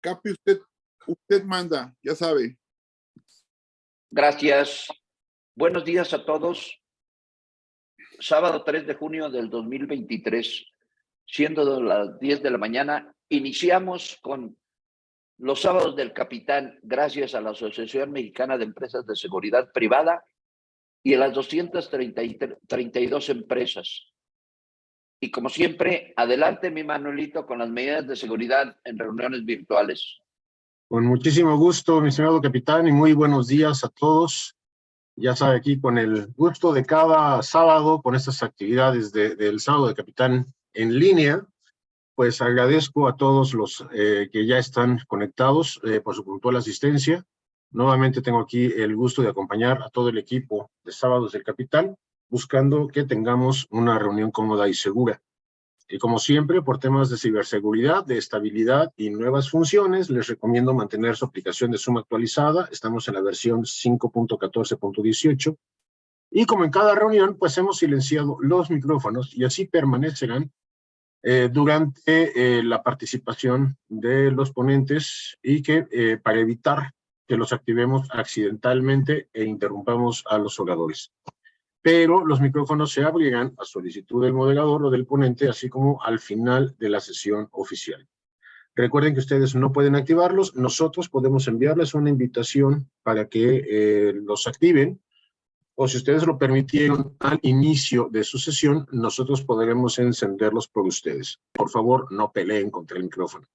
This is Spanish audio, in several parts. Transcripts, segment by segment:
Capi, usted manda, ya sabe. Gracias. Buenos días a todos. Sábado 3 de junio del 2023, siendo las 10 de la mañana, iniciamos con los sábados del capitán, gracias a la Asociación Mexicana de Empresas de Seguridad Privada y a las 232 empresas. Y como siempre, adelante mi Manuelito con las medidas de seguridad en reuniones virtuales. Con muchísimo gusto, mi estimado capitán, y muy buenos días a todos. Ya sabe, aquí con el gusto de cada sábado, con estas actividades del sábado de capitán en línea, pues agradezco a todos los que ya están conectados por su puntual asistencia. Nuevamente tengo aquí el gusto de acompañar a todo el equipo de sábados del capitán, buscando que tengamos una reunión cómoda y segura. Y como siempre, por temas de ciberseguridad, de estabilidad y nuevas funciones, les recomiendo mantener su aplicación de Zoom actualizada. Estamos en la versión 5.14.18. Y como en cada reunión, pues hemos silenciado los micrófonos y así permanecerán durante la participación de los ponentes y que para evitar que los activemos accidentalmente e interrumpamos a los oradores. Pero los micrófonos se abrirán a solicitud del moderador o del ponente, así como al final de la sesión oficial. Recuerden que ustedes no pueden activarlos, nosotros podemos enviarles una invitación para que los activen, o si ustedes lo permitieron al inicio de su sesión, nosotros podremos encenderlos por ustedes. Por favor, no peleen contra el micrófono.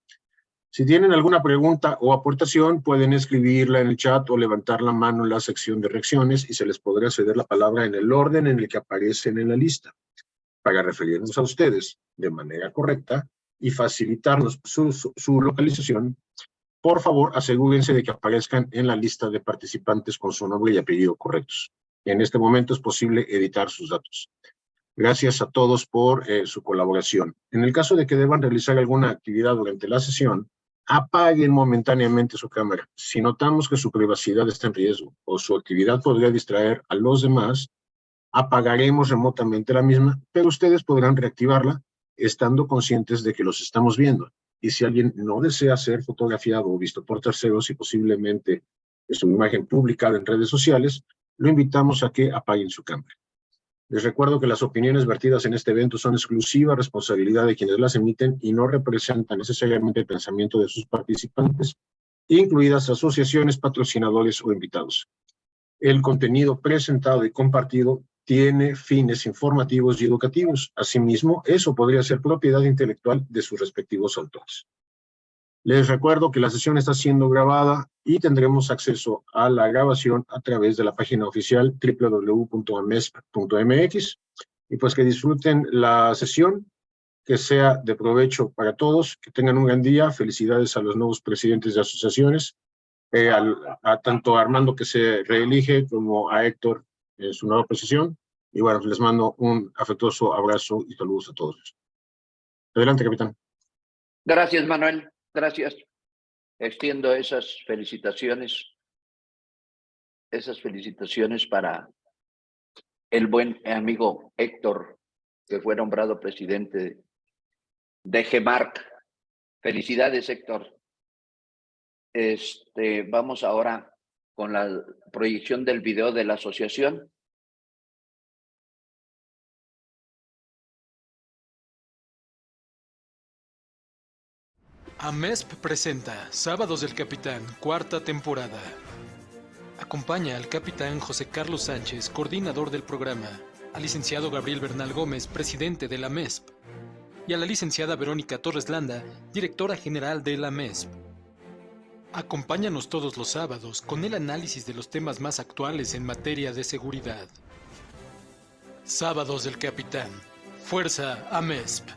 Si tienen alguna pregunta o aportación, pueden escribirla en el chat o levantar la mano en la sección de reacciones y se les podrá ceder la palabra en el orden en el que aparecen en la lista. Para referirnos a ustedes de manera correcta y facilitarnos su localización, por favor, asegúrense de que aparezcan en la lista de participantes con su nombre y apellido correctos. En este momento es posible editar sus datos. Gracias a todos por su colaboración. En el caso de que deban realizar alguna actividad durante la sesión, apaguen momentáneamente su cámara. Si notamos que su privacidad está en riesgo o su actividad podría distraer a los demás, apagaremos remotamente la misma, pero ustedes podrán reactivarla estando conscientes de que los estamos viendo. Y si alguien no desea ser fotografiado o visto por terceros y posiblemente su imagen publicada en redes sociales, lo invitamos a que apaguen su cámara. Les recuerdo que las opiniones vertidas en este evento son exclusiva responsabilidad de quienes las emiten y no representan necesariamente el pensamiento de sus participantes, incluidas asociaciones, patrocinadores o invitados. El contenido presentado y compartido tiene fines informativos y educativos. Asimismo, eso podría ser propiedad intelectual de sus respectivos autores. Les recuerdo que la sesión está siendo grabada y tendremos acceso a la grabación a través de la página oficial www.amesp.mx y pues que disfruten la sesión, que sea de provecho para todos, que tengan un gran día. Felicidades a los nuevos presidentes de asociaciones, tanto a Armando que se reelige como a Héctor en su nueva posición. Y bueno, les mando un afectuoso abrazo y saludos a todos. Adelante, capitán. Gracias, Manuel. Gracias. Extiendo esas felicitaciones para el buen amigo Héctor, que fue nombrado presidente de GEMARC. Felicidades, Héctor. Vamos ahora con la proyección del video de la asociación. AMESP presenta Sábados del Capitán, cuarta temporada. Acompaña al capitán José Carlos Sánchez, coordinador del programa, al licenciado Gabriel Bernal Gómez, presidente de la AMESP, y a la licenciada Verónica Torres Landa, directora general de la AMESP. Acompáñanos todos los sábados con el análisis de los temas más actuales en materia de seguridad. Sábados del Capitán. Fuerza AMESP.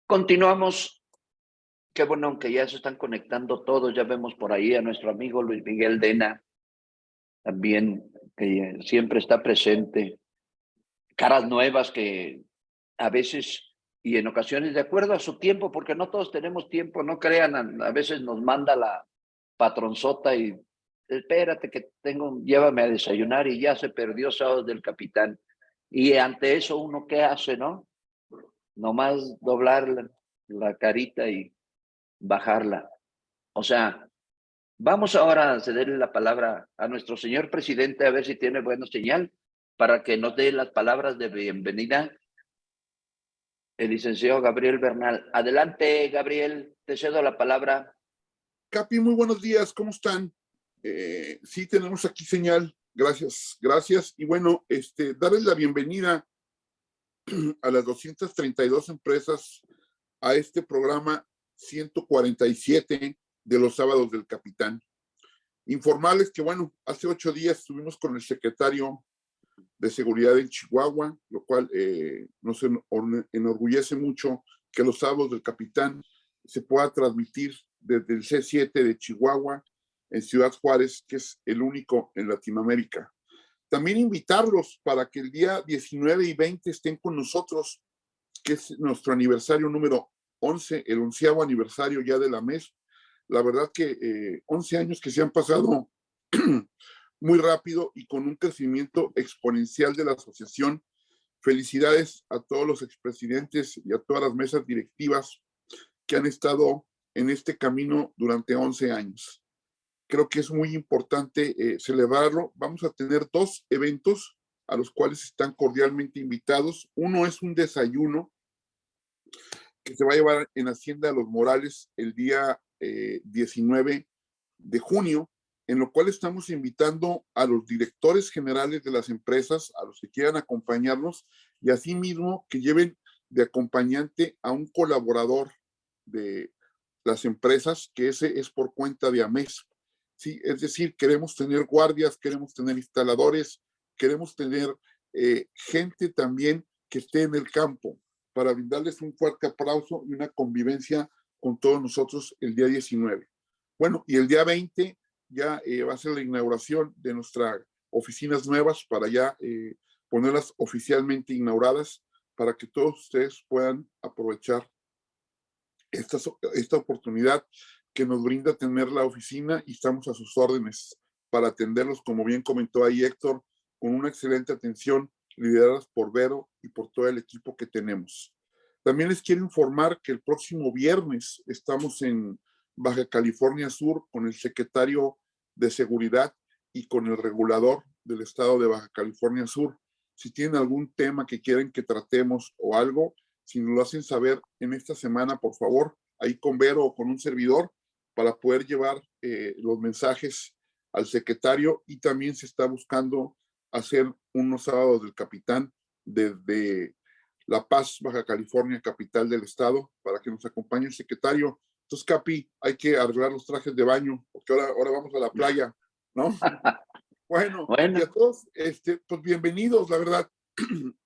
Continuamos. Qué bueno que ya se están conectando todos. Ya vemos por ahí a nuestro amigo Luis Miguel Dena, también, que siempre está presente. Caras nuevas que a veces y en ocasiones, de acuerdo a su tiempo, porque no todos tenemos tiempo, no crean, a veces nos manda la patronzota y espérate que llévame a desayunar y ya se perdió Sábados del Capitán. Y ante eso, ¿uno qué hace, no? nomás doblar la carita y bajarla. O sea, vamos ahora a cederle la palabra a nuestro señor presidente, a ver si tiene buena señal, para que nos dé las palabras de bienvenida el licenciado Gabriel Bernal. Adelante, Gabriel, te cedo la palabra. Capi, muy buenos días, ¿cómo están? Sí, tenemos aquí señal, gracias, gracias. Y bueno, darles la bienvenida a las 232 empresas a este programa 147 de los sábados del Capitán. Informarles que, bueno, hace 8 días estuvimos con el secretario de Seguridad en Chihuahua, lo cual nos enorgullece mucho que los sábados del Capitán se pueda transmitir desde el C7 de Chihuahua en Ciudad Juárez, que es el único en Latinoamérica. También invitarlos para que el día 19 y 20 estén con nosotros, que es nuestro aniversario número 11, el 11º aniversario ya de la MES. La verdad que 11 años que se han pasado muy rápido y con un crecimiento exponencial de la asociación. Felicidades a todos los expresidentes y a todas las mesas directivas que han estado en este camino durante 11 años. Creo que es muy importante celebrarlo. Vamos a tener 2 eventos a los cuales están cordialmente invitados. Uno es un desayuno que se va a llevar en Hacienda de los Morales el día 19 de junio, en lo cual estamos invitando a los directores generales de las empresas, a los que quieran acompañarnos, y asimismo que lleven de acompañante a un colaborador de las empresas, que ese es por cuenta de AMES. Sí, es decir, queremos tener guardias, queremos tener instaladores, queremos tener gente también que esté en el campo para brindarles un fuerte aplauso y una convivencia con todos nosotros el día 19. Bueno, y el día 20 ya va a ser la inauguración de nuestras oficinas nuevas para ya ponerlas oficialmente inauguradas para que todos ustedes puedan aprovechar esta oportunidad que nos brinda tener la oficina, y estamos a sus órdenes para atenderlos, como bien comentó ahí Héctor, con una excelente atención, lideradas por Vero y por todo el equipo que tenemos. También les quiero informar que el próximo viernes estamos en Baja California Sur con el secretario de Seguridad y con el regulador del estado de Baja California Sur. Si tienen algún tema que quieren que tratemos o algo, si nos lo hacen saber en esta semana, por favor, ahí con Vero o con un servidor, para poder llevar los mensajes al secretario. Y también se está buscando hacer unos sábados del Capitán desde La Paz, Baja California, capital del estado, para que nos acompañe el secretario. Entonces, Capi, hay que arreglar los trajes de baño, porque ahora vamos a la playa, ¿no? Bueno, y a todos, pues bienvenidos, la verdad.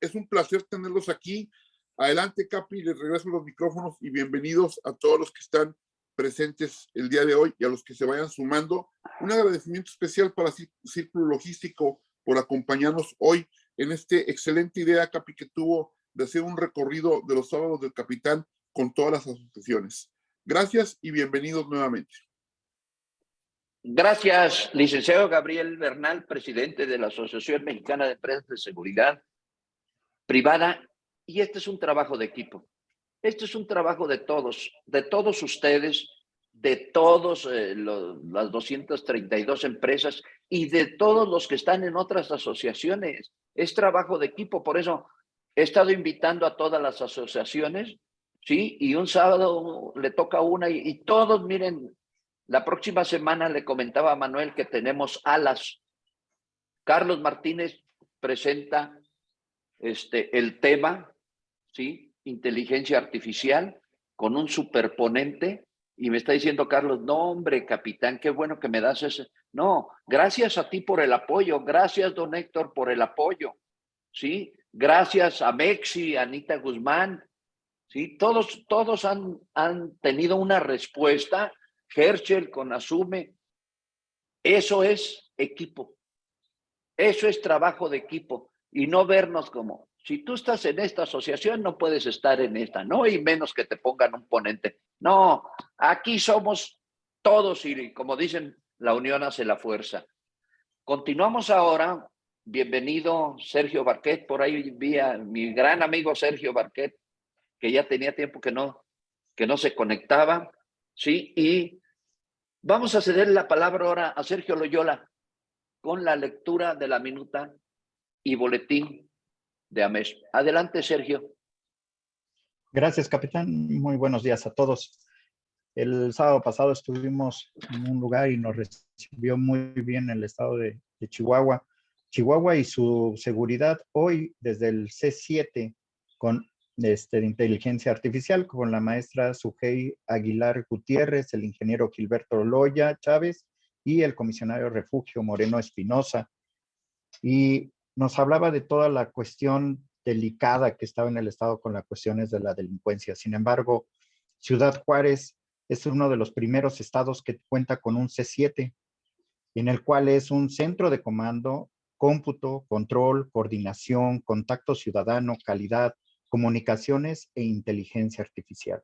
Es un placer tenerlos aquí. Adelante, Capi, les regreso los micrófonos y bienvenidos a todos los que están presentes el día de hoy y a los que se vayan sumando. Un agradecimiento especial para Círculo Logístico por acompañarnos hoy en esta excelente idea, Capi, que tuvo de hacer un recorrido de los sábados del Capitán con todas las asociaciones. Gracias y bienvenidos nuevamente. Gracias, licenciado Gabriel Bernal, presidente de la Asociación Mexicana de Empresas de Seguridad Privada. Y este es un trabajo de equipo. Este es un trabajo de todos ustedes, de todos las 232 empresas y de todos los que están en otras asociaciones. Es trabajo de equipo, por eso he estado invitando a todas las asociaciones, ¿sí? Y un sábado le toca una y todos, miren, la próxima semana le comentaba a Manuel que tenemos alas. Carlos Martínez presenta el tema, ¿sí? Inteligencia artificial con un superponente, y me está diciendo Carlos, no hombre, capitán, qué bueno que me das ese. No, gracias a ti por el apoyo, gracias don Héctor por el apoyo, ¿sí? Gracias a Mexi, a Anita Guzmán, ¿sí? Todos han tenido una respuesta. Herschel con Asume. Eso es equipo, eso es trabajo de equipo, y no vernos como, si tú estás en esta asociación no puedes estar en esta, no, y menos que te pongan un ponente. No, aquí somos todos y como dicen, la unión hace la fuerza. Continuamos ahora. Bienvenido Sergio Barquet, por ahí vi a mi gran amigo Sergio Barquet. que ya tenía tiempo que no se conectaba, ¿sí? Y vamos a ceder la palabra ahora a Sergio Loyola con la lectura de la minuta y boletín de AMES. Adelante, Sergio. Gracias, capitán. Muy buenos días a todos. El sábado pasado estuvimos en un lugar y nos recibió muy bien el estado de Chihuahua. Chihuahua y su seguridad hoy desde el C7 con de inteligencia artificial con la maestra Sujei Aguilar Gutiérrez, el ingeniero Gilberto Loya Chávez y el comisionario Refugio Moreno Espinosa. Y nos hablaba de toda la cuestión delicada que estaba en el estado con las cuestiones de la delincuencia. Sin embargo, Ciudad Juárez es uno de los primeros estados que cuenta con un C7, en el cual es un centro de comando, cómputo, control, coordinación, contacto ciudadano, calidad, comunicaciones e inteligencia artificial,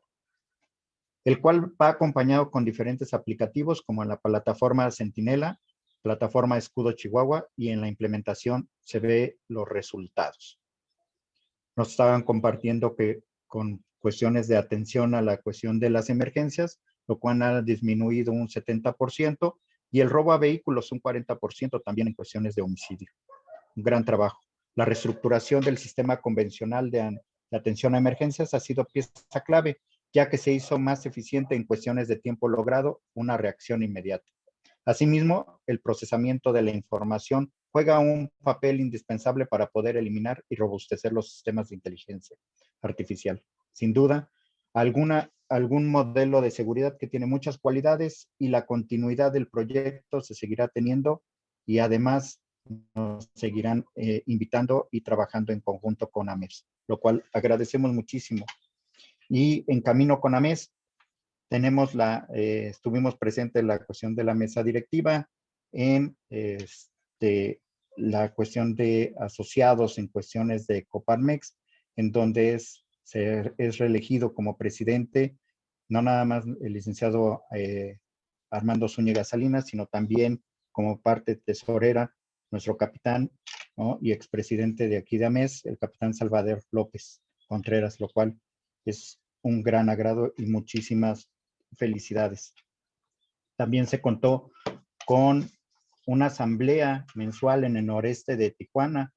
el cual va acompañado con diferentes aplicativos como en la plataforma Centinela, plataforma Escudo Chihuahua, y en la implementación se ve los resultados. Nos estaban compartiendo que con cuestiones de atención a la cuestión de las emergencias, lo cual ha disminuido un 70%, y el robo a vehículos un 40% también en cuestiones de homicidio. Un gran trabajo. La reestructuración del sistema convencional de atención a emergencias ha sido pieza clave, ya que se hizo más eficiente en cuestiones de tiempo logrado, una reacción inmediata. Asimismo, el procesamiento de la información juega un papel indispensable para poder eliminar y robustecer los sistemas de inteligencia artificial. Sin duda, algún modelo de seguridad que tiene muchas cualidades y la continuidad del proyecto se seguirá teniendo y además nos seguirán invitando y trabajando en conjunto con AMES, lo cual agradecemos muchísimo. Y en camino con AMES, estuvimos presentes en la cuestión de la mesa directiva, en la cuestión de asociados en cuestiones de Coparmex, en donde es reelegido como presidente, no nada más el licenciado Armando Zúñiga Salinas, sino también como parte tesorera, nuestro capitán, ¿no?, y expresidente de aquí de AMES, el capitán Salvador López Contreras, lo cual es un gran agrado y muchísimas felicidades. También se contó con una asamblea mensual en el noreste de Tijuana,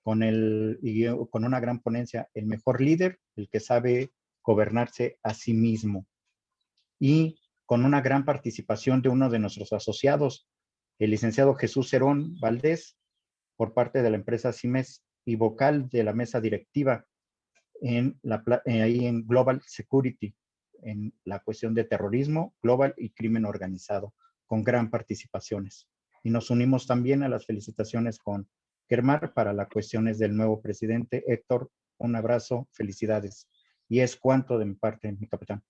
con una gran ponencia, el mejor líder, el que sabe gobernarse a sí mismo, y con una gran participación de uno de nuestros asociados, el licenciado Jesús Cerón Valdés, por parte de la empresa CIMES y vocal de la mesa directiva ahí en Global Security, en la cuestión de terrorismo global y crimen organizado, con gran participaciones. Y nos unimos también a las felicitaciones con Kermar para las cuestiones del nuevo presidente. Héctor, un abrazo, felicidades. Y es cuanto de mi parte, mi capitán.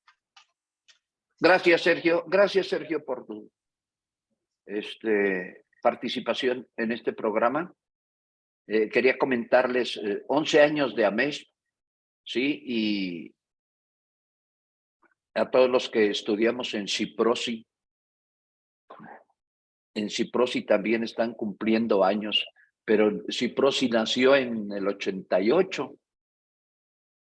Gracias, Sergio. Gracias, Sergio, por tu participación en este programa. Quería comentarles 11 años de AMES, ¿sí? Y a todos los que estudiamos en CIPROSI. En CIPROSI también están cumpliendo años, pero CIPROSI nació en el 88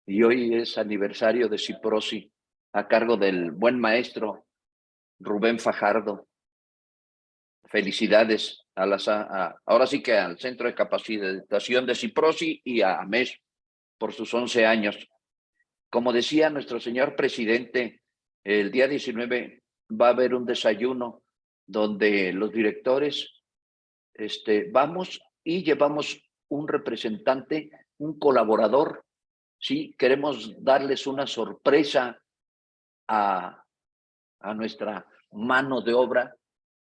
y hoy es aniversario de CIPROSI a cargo del buen maestro Rubén Fajardo. Felicidades ahora sí que al Centro de Capacitación de CIPROSI y a AMES por sus 11 años. Como decía nuestro señor presidente, el día 19 va a haber un desayuno donde los directores vamos y llevamos un representante, un colaborador, ¿sí? Queremos darles una sorpresa a nuestra mano de obra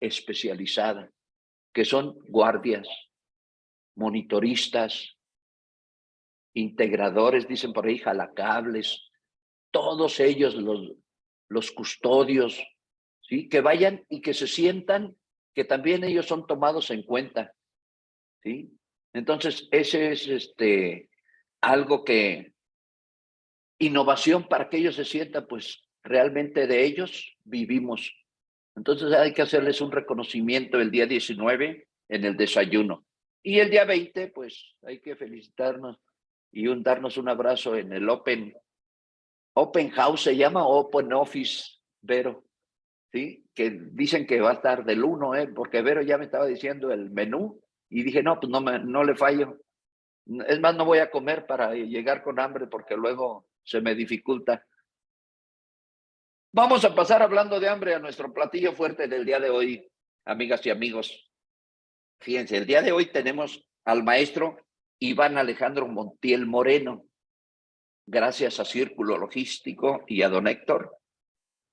especializada, que son guardias, monitoristas, integradores, dicen por ahí, jalacables, todos ellos, los custodios, ¿sí? Que vayan y que se sientan que también ellos son tomados en cuenta, ¿sí? Entonces, ese es algo innovación para que ellos se sientan, pues, realmente de ellos vivimos. Entonces, hay que hacerles un reconocimiento el día 19 en el desayuno. Y el día 20, pues, hay que felicitarnos y darnos un abrazo en el Open Open House se llama Open Office, Vero, ¿sí? Que dicen que va a estar del 1, porque Vero ya me estaba diciendo el menú y dije, no, pues no le fallo. Es más, no voy a comer para llegar con hambre porque luego se me dificulta. Vamos a pasar hablando de hambre a nuestro platillo fuerte del día de hoy, amigas y amigos. Fíjense, el día de hoy tenemos al maestro Iván Alejandro Montiel Moreno, gracias a Círculo Logístico y a don Héctor,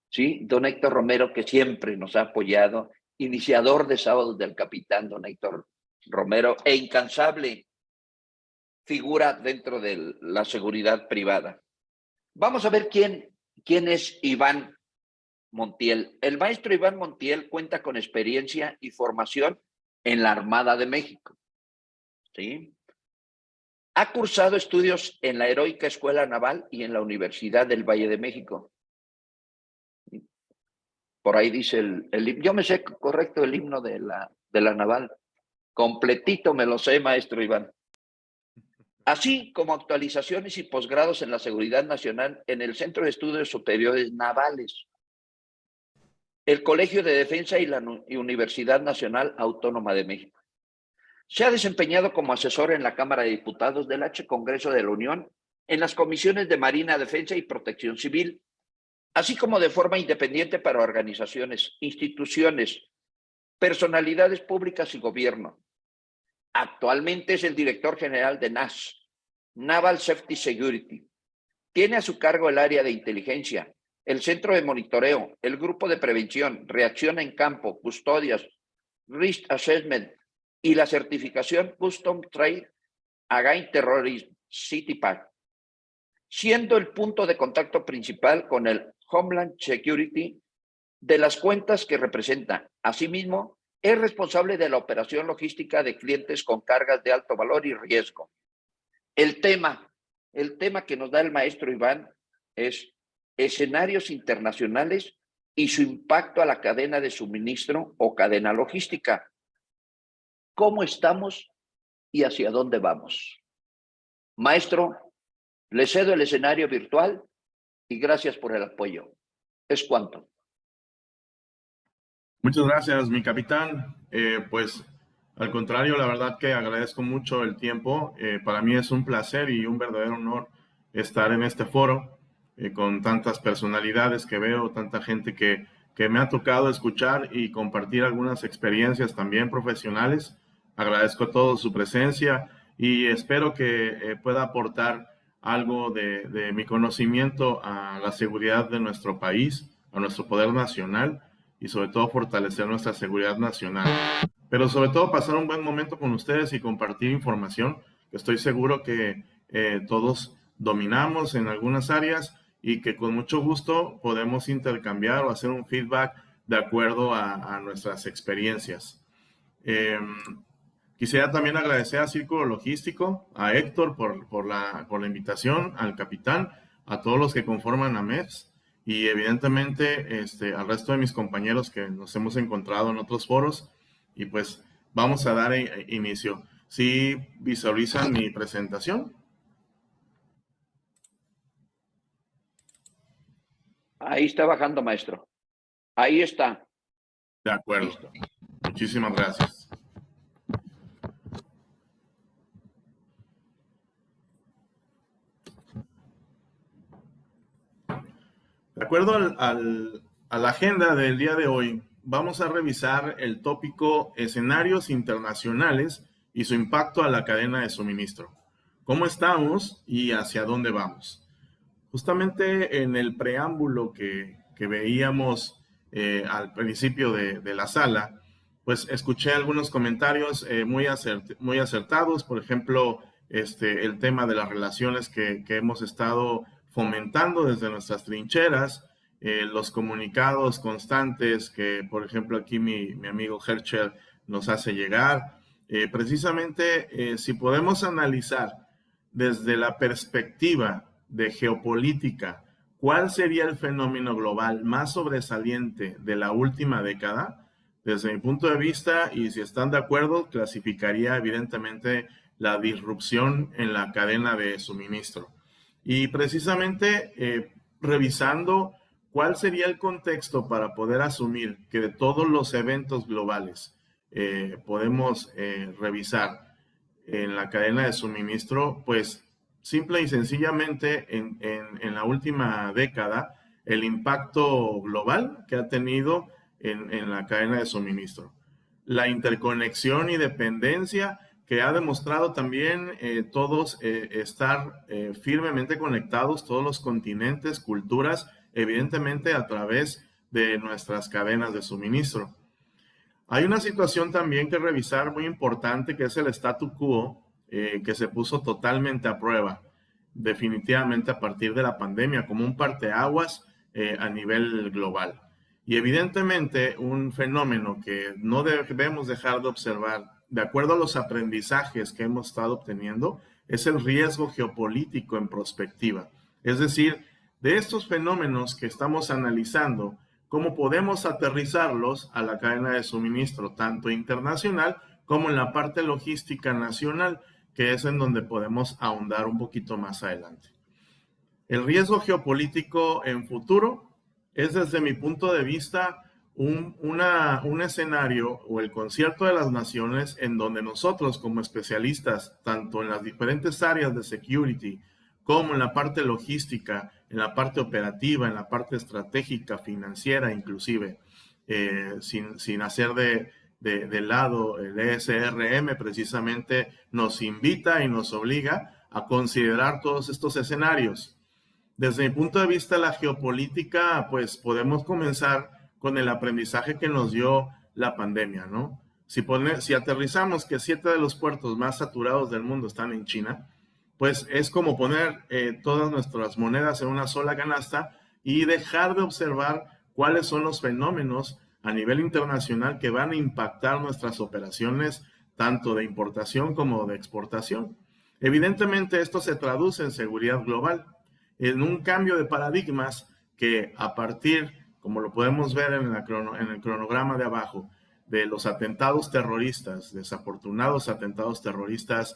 ¿sí? Don Héctor Romero, que siempre nos ha apoyado, iniciador de Sábados del Capitán, don Héctor Romero, e incansable figura dentro de la seguridad privada. Vamos a ver quién es Iván Montiel. El maestro Iván Montiel cuenta con experiencia y formación en la Armada de México, ¿sí? Ha cursado estudios en la Heroica Escuela Naval y en la Universidad del Valle de México. Por ahí dice el yo me sé correcto el himno de la Naval. Completito me lo sé, maestro Iván. Así como actualizaciones y posgrados en la seguridad nacional en el Centro de Estudios Superiores Navales, el Colegio de Defensa y la Universidad Nacional Autónoma de México. Se ha desempeñado como asesor en la Cámara de Diputados del H. Congreso de la Unión, en las comisiones de Marina, Defensa y Protección Civil, así como de forma independiente para organizaciones, instituciones, personalidades públicas y gobierno. Actualmente es el director general de NAS, Naval Safety Security. Tiene a su cargo el área de inteligencia, el centro de monitoreo, el grupo de prevención, reacción en campo, custodias, risk assessment y la certificación Custom Trade Against Terrorism, CITIPAC, siendo el punto de contacto principal con el Homeland Security de las cuentas que representa. Asimismo, es responsable de la operación logística de clientes con cargas de alto valor y riesgo. El tema que nos da el maestro Iván es escenarios internacionales y su impacto a la cadena de suministro o cadena logística. ¿Cómo estamos y hacia dónde vamos? Maestro, le cedo el escenario virtual y gracias por el apoyo. ¿Es cuánto? Muchas gracias, mi capitán. Pues al contrario, la verdad que agradezco mucho el tiempo. Para mí es un placer y un verdadero honor estar en este foro con tantas personalidades que veo, tanta gente que me ha tocado escuchar y compartir algunas experiencias también profesionales. Agradezco a todos su presencia y espero que pueda aportar algo de mi conocimiento a la seguridad de nuestro país, a nuestro poder nacional y sobre todo fortalecer nuestra seguridad nacional. Pero sobre todo pasar un buen momento con ustedes y compartir información que estoy seguro que todos dominamos en algunas áreas y que con mucho gusto podemos intercambiar o hacer un feedback de acuerdo a nuestras experiencias. Quisiera también agradecer a Círculo Logístico, a Héctor por la invitación, al capitán, a todos los que conforman AMEPS y evidentemente al resto de mis compañeros que nos hemos encontrado en otros foros. Y pues vamos a dar inicio. ¿Sí visualizan mi presentación? Ahí está bajando, maestro. Ahí está. De acuerdo. Listo. Muchísimas gracias. De acuerdo a la agenda del día de hoy, vamos a revisar el tópico escenarios internacionales y su impacto a la cadena de suministro. ¿Cómo estamos y hacia dónde vamos? Justamente en el preámbulo que veíamos al principio de la sala, pues escuché algunos comentarios muy acertados. Por ejemplo, el tema de las relaciones que hemos estado fomentando desde nuestras trincheras, los comunicados constantes que, por ejemplo, aquí mi amigo Herschel nos hace llegar. Precisamente, si podemos analizar desde la perspectiva de geopolítica, ¿cuál sería el fenómeno global más sobresaliente de la última década? Desde mi punto de vista, y si están de acuerdo, clasificaría evidentemente la disrupción en la cadena de suministro. Y precisamente revisando cuál sería el contexto para poder asumir que de todos los eventos globales podemos revisar en la cadena de suministro, pues simple y sencillamente en la última década, el impacto global que ha tenido en la cadena de suministro. La interconexión y dependencia que ha demostrado también todos estar firmemente conectados, todos los continentes, culturas, evidentemente a través de nuestras cadenas de suministro. Hay una situación también que revisar muy importante, que es el statu quo, que se puso totalmente a prueba, definitivamente a partir de la pandemia, como un parteaguas a nivel global. Y evidentemente un fenómeno que no debemos dejar de observar, de acuerdo a los aprendizajes que hemos estado obteniendo, es el riesgo geopolítico en prospectiva. Es decir, de estos fenómenos que estamos analizando, cómo podemos aterrizarlos a la cadena de suministro, tanto internacional como en la parte logística nacional, que es en donde podemos ahondar un poquito más adelante. El riesgo geopolítico en futuro es, desde mi punto de vista, un escenario o el concierto de las naciones en donde nosotros como especialistas, tanto en las diferentes áreas de security, como en la parte logística, en la parte operativa, en la parte estratégica, financiera inclusive, sin hacer de lado el ESRM, precisamente nos invita y nos obliga a considerar todos estos escenarios. Desde mi punto de vista, la geopolítica, pues podemos comenzar con el aprendizaje que nos dio la pandemia, ¿no? Si aterrizamos que 7 de los puertos más saturados del mundo están en China, pues es como poner todas nuestras monedas en una sola canasta y dejar de observar cuáles son los fenómenos a nivel internacional que van a impactar nuestras operaciones, tanto de importación como de exportación. Evidentemente, esto se traduce en seguridad global, en un cambio de paradigmas que a partir, como lo podemos ver en el cronograma de abajo, de los atentados terroristas, desafortunados atentados terroristas,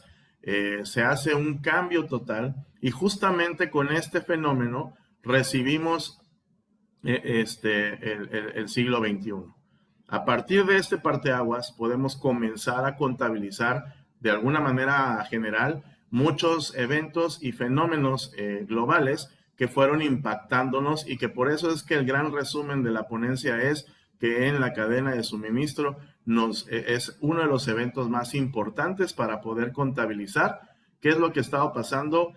se hace un cambio total, y justamente con este fenómeno recibimos el siglo XXI. A partir de este parteaguas podemos comenzar a contabilizar de alguna manera general muchos eventos y fenómenos globales que fueron impactándonos, y que por eso es que el gran resumen de la ponencia es que en la cadena de suministro es uno de los eventos más importantes para poder contabilizar qué es lo que estaba pasando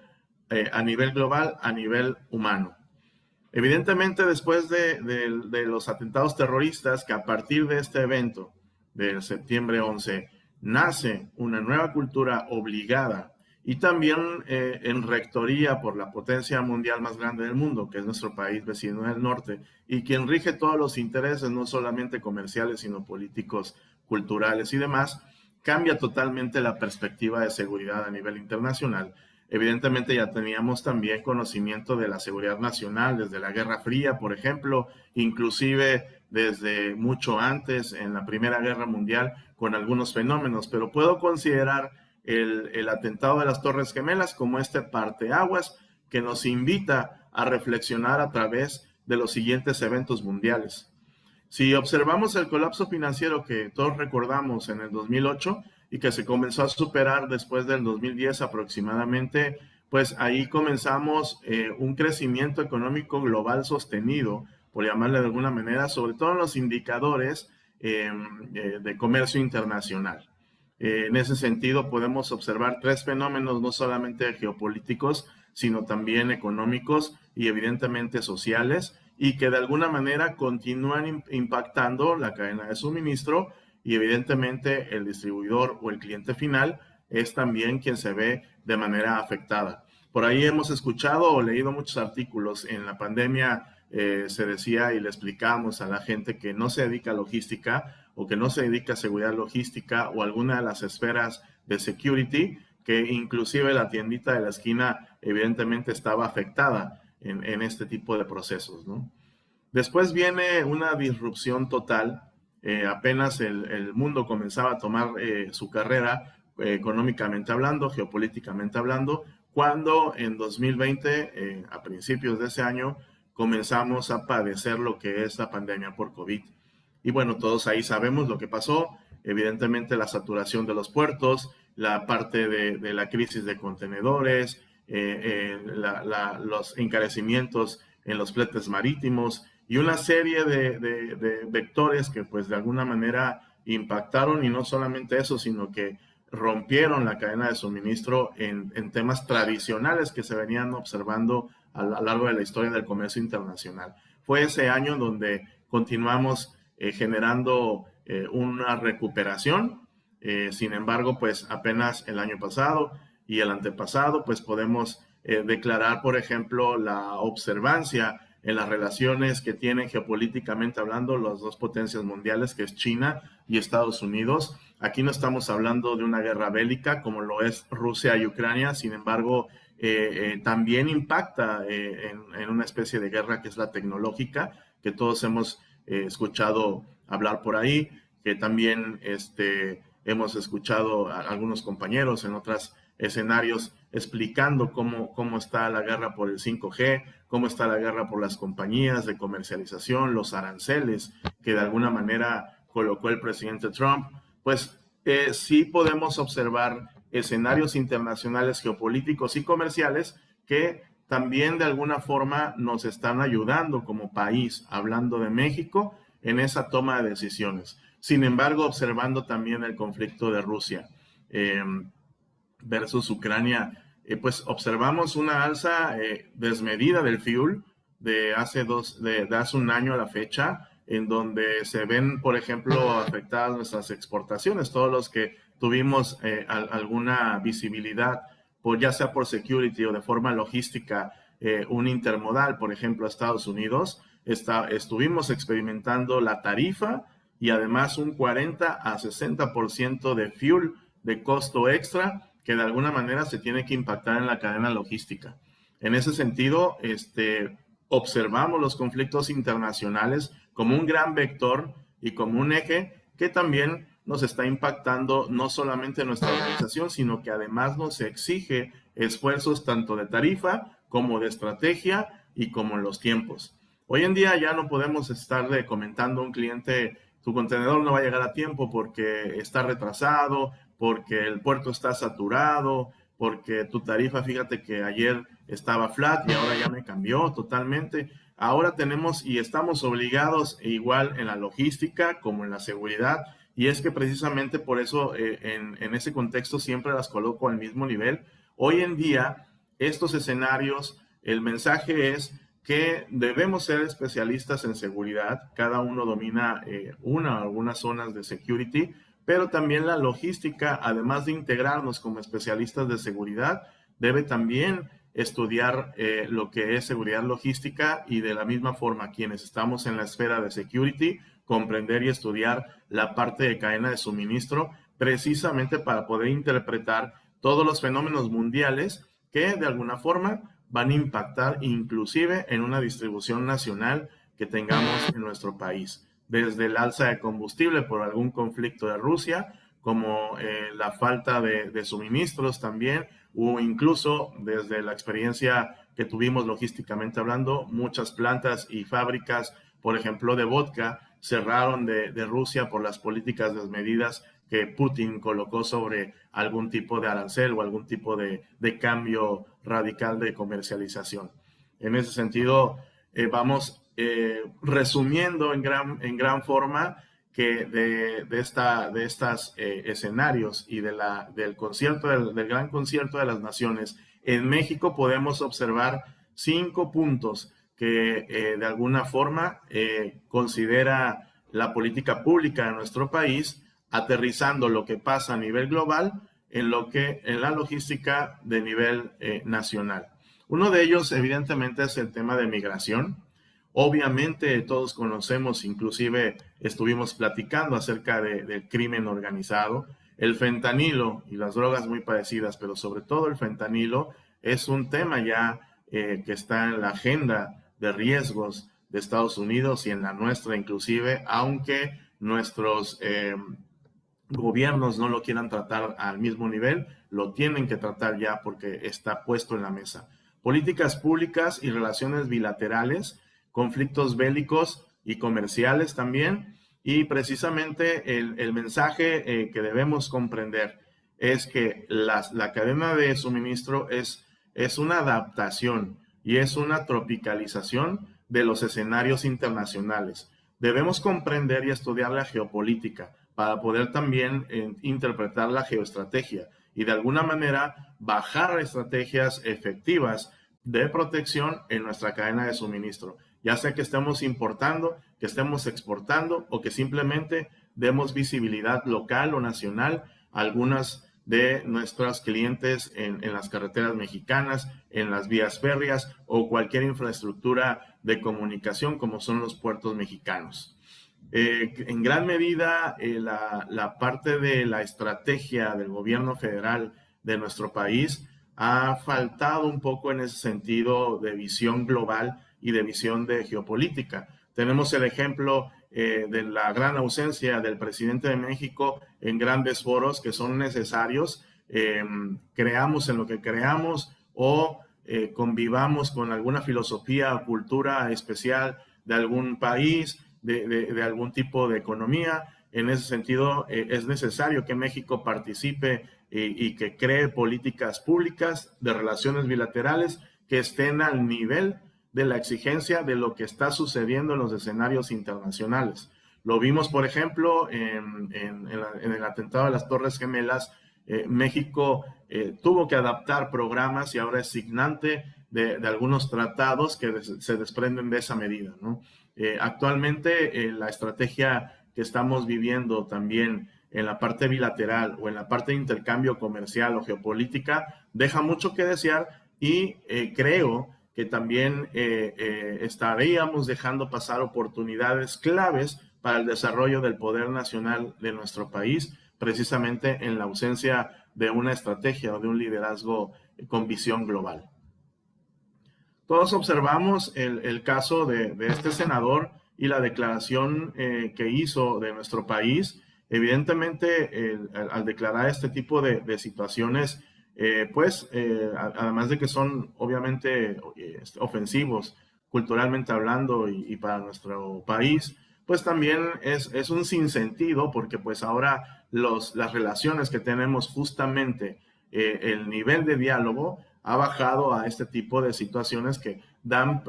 a nivel global, a nivel humano. Evidentemente, después de los atentados terroristas, que a partir de este evento del septiembre 11 nace una nueva cultura obligada, y también en rectoría por la potencia mundial más grande del mundo, que es nuestro país vecino del norte, y quien rige todos los intereses, no solamente comerciales, sino políticos, culturales y demás, cambia totalmente la perspectiva de seguridad a nivel internacional. Evidentemente ya teníamos también conocimiento de la seguridad nacional desde la Guerra Fría, por ejemplo, inclusive desde mucho antes, en la Primera Guerra Mundial, con algunos fenómenos, pero puedo considerar el atentado de las Torres Gemelas como este parteaguas que nos invita a reflexionar a través de los siguientes eventos mundiales. Si observamos el colapso financiero que todos recordamos en el 2008 y que se comenzó a superar después del 2010 aproximadamente, pues ahí comenzamos un crecimiento económico global sostenido, por llamarle de alguna manera, sobre todo en los indicadores de comercio internacional. En ese sentido, podemos observar 3 fenómenos, no solamente geopolíticos, sino también económicos y evidentemente sociales, y que de alguna manera continúan impactando la cadena de suministro, y evidentemente el distribuidor o el cliente final es también quien se ve de manera afectada. Por ahí hemos escuchado o leído muchos artículos. En la pandemia se decía y le explicamos a la gente que no se dedica a logística o que no se dedica a seguridad logística o alguna de las esferas de security, que inclusive la tiendita de la esquina evidentemente estaba afectada en este tipo de procesos, ¿no? Después viene una disrupción total. Apenas el mundo comenzaba a tomar su carrera económicamente hablando, geopolíticamente hablando, cuando en 2020, a principios de ese año, comenzamos a padecer lo que es la pandemia por COVID. Y bueno, todos ahí sabemos lo que pasó. Evidentemente la saturación de los puertos, la parte de la crisis de contenedores, los encarecimientos en los fletes marítimos y una serie de vectores que pues de alguna manera impactaron, y no solamente eso, sino que rompieron la cadena de suministro en temas tradicionales que se venían observando a lo largo de la historia del comercio internacional. Fue ese año donde continuamos generando una recuperación. Sin embargo, pues apenas el año pasado y el antepasado, pues podemos declarar, por ejemplo, la observancia en las relaciones que tienen geopolíticamente hablando las dos potencias mundiales, que es China y Estados Unidos. Aquí no estamos hablando de una guerra bélica como lo es Rusia y Ucrania, sin embargo, también impacta en una especie de guerra que es la tecnológica, que todos hemos escuchado hablar por ahí, que también hemos escuchado a algunos compañeros en otros escenarios explicando cómo está la guerra por el 5G, cómo está la guerra por las compañías de comercialización, los aranceles que de alguna manera colocó el presidente Trump. Pues sí podemos observar escenarios internacionales geopolíticos y comerciales que también de alguna forma nos están ayudando como país, hablando de México, en esa toma de decisiones. Sin embargo, observando también el conflicto de Rusia versus Ucrania, pues observamos una alza desmedida del fuel de hace un año a la fecha, en donde se ven, por ejemplo, afectadas nuestras exportaciones, todos los que tuvimos alguna visibilidad, ya sea por security o de forma logística, un intermodal, por ejemplo, a Estados Unidos, estuvimos experimentando la tarifa y además un 40 a 60% de fuel de costo extra que de alguna manera se tiene que impactar en la cadena logística. En ese sentido, observamos los conflictos internacionales como un gran vector y como un eje que también nos está impactando no solamente en nuestra organización, sino que además nos exige esfuerzos tanto de tarifa como de estrategia y como en los tiempos. Hoy en día ya no podemos estarle comentando a un cliente: tu contenedor no va a llegar a tiempo porque está retrasado, porque el puerto está saturado, porque tu tarifa, fíjate que ayer estaba flat y ahora ya me cambió totalmente. Ahora tenemos y estamos obligados, igual en la logística como en la seguridad, y es que precisamente por eso en ese contexto siempre las coloco al mismo nivel. Hoy en día, estos escenarios, el mensaje es que debemos ser especialistas en seguridad. Cada uno domina algunas zonas de security, pero también la logística, además de integrarnos como especialistas de seguridad, debe también estudiar lo que es seguridad logística, y de la misma forma quienes estamos en la esfera de security, comprender y estudiar la parte de cadena de suministro, precisamente para poder interpretar todos los fenómenos mundiales que de alguna forma van a impactar inclusive en una distribución nacional que tengamos en nuestro país. Desde el alza de combustible por algún conflicto de Rusia, como la falta de suministros también, o incluso desde la experiencia que tuvimos logísticamente hablando, muchas plantas y fábricas, por ejemplo, de vodka, cerraron de Rusia por las políticas desmedidas que Putin colocó sobre algún tipo de arancel o algún tipo de cambio radical de comercialización. En ese sentido, vamos resumiendo en gran forma que de estos escenarios y del gran concierto de las naciones, en México podemos observar 5 puntos que de alguna forma considera la política pública de nuestro país, aterrizando lo que pasa a nivel global en la logística de nivel nacional. Uno de ellos, evidentemente, es el tema de migración. Obviamente todos conocemos, inclusive estuvimos platicando acerca del crimen organizado. El fentanilo y las drogas muy parecidas, pero sobre todo el fentanilo, es un tema ya que está en la agenda de riesgos de Estados Unidos y en la nuestra inclusive, aunque nuestros gobiernos no lo quieran tratar al mismo nivel, lo tienen que tratar ya porque está puesto en la mesa. Políticas públicas y relaciones bilaterales conflictos bélicos y comerciales también. Y precisamente el mensaje que debemos comprender es que la cadena de suministro es una adaptación y es una tropicalización de los escenarios internacionales. Debemos comprender y estudiar la geopolítica para poder también interpretar la geoestrategia y de alguna manera bajar estrategias efectivas de protección en nuestra cadena de suministro, ya sea que estemos importando, que estemos exportando o que simplemente demos visibilidad local o nacional a algunas de nuestros clientes en las carreteras mexicanas, en las vías férreas o cualquier infraestructura de comunicación como son los puertos mexicanos. En gran medida, la parte de la estrategia del gobierno federal de nuestro país ha faltado un poco en ese sentido de visión global y de visión de geopolítica. Tenemos el ejemplo de la gran ausencia del presidente de México en grandes foros que son necesarios, creamos en lo que creamos o convivamos con alguna filosofía o cultura especial de algún país, de algún tipo de economía. En ese sentido, es necesario que México participe y que cree políticas públicas de relaciones bilaterales que estén al nivel de la exigencia de lo que está sucediendo en los escenarios internacionales. Lo vimos, por ejemplo, en el atentado de las Torres Gemelas. México tuvo que adaptar programas y ahora es signante de algunos tratados que se desprenden de esa medida, ¿no? Actualmente, la estrategia que estamos viviendo también en la parte bilateral o en la parte de intercambio comercial o geopolítica deja mucho que desear y creo que también estaríamos dejando pasar oportunidades claves para el desarrollo del poder nacional de nuestro país, precisamente en la ausencia de una estrategia o de un liderazgo con visión global. Todos observamos el caso de este senador y la declaración que hizo de nuestro país. Evidentemente, al declarar este tipo de situaciones, además de que son obviamente ofensivos culturalmente hablando y para nuestro país, pues también es un sinsentido porque pues ahora las relaciones que tenemos justamente, el nivel de diálogo ha bajado a este tipo de situaciones que dan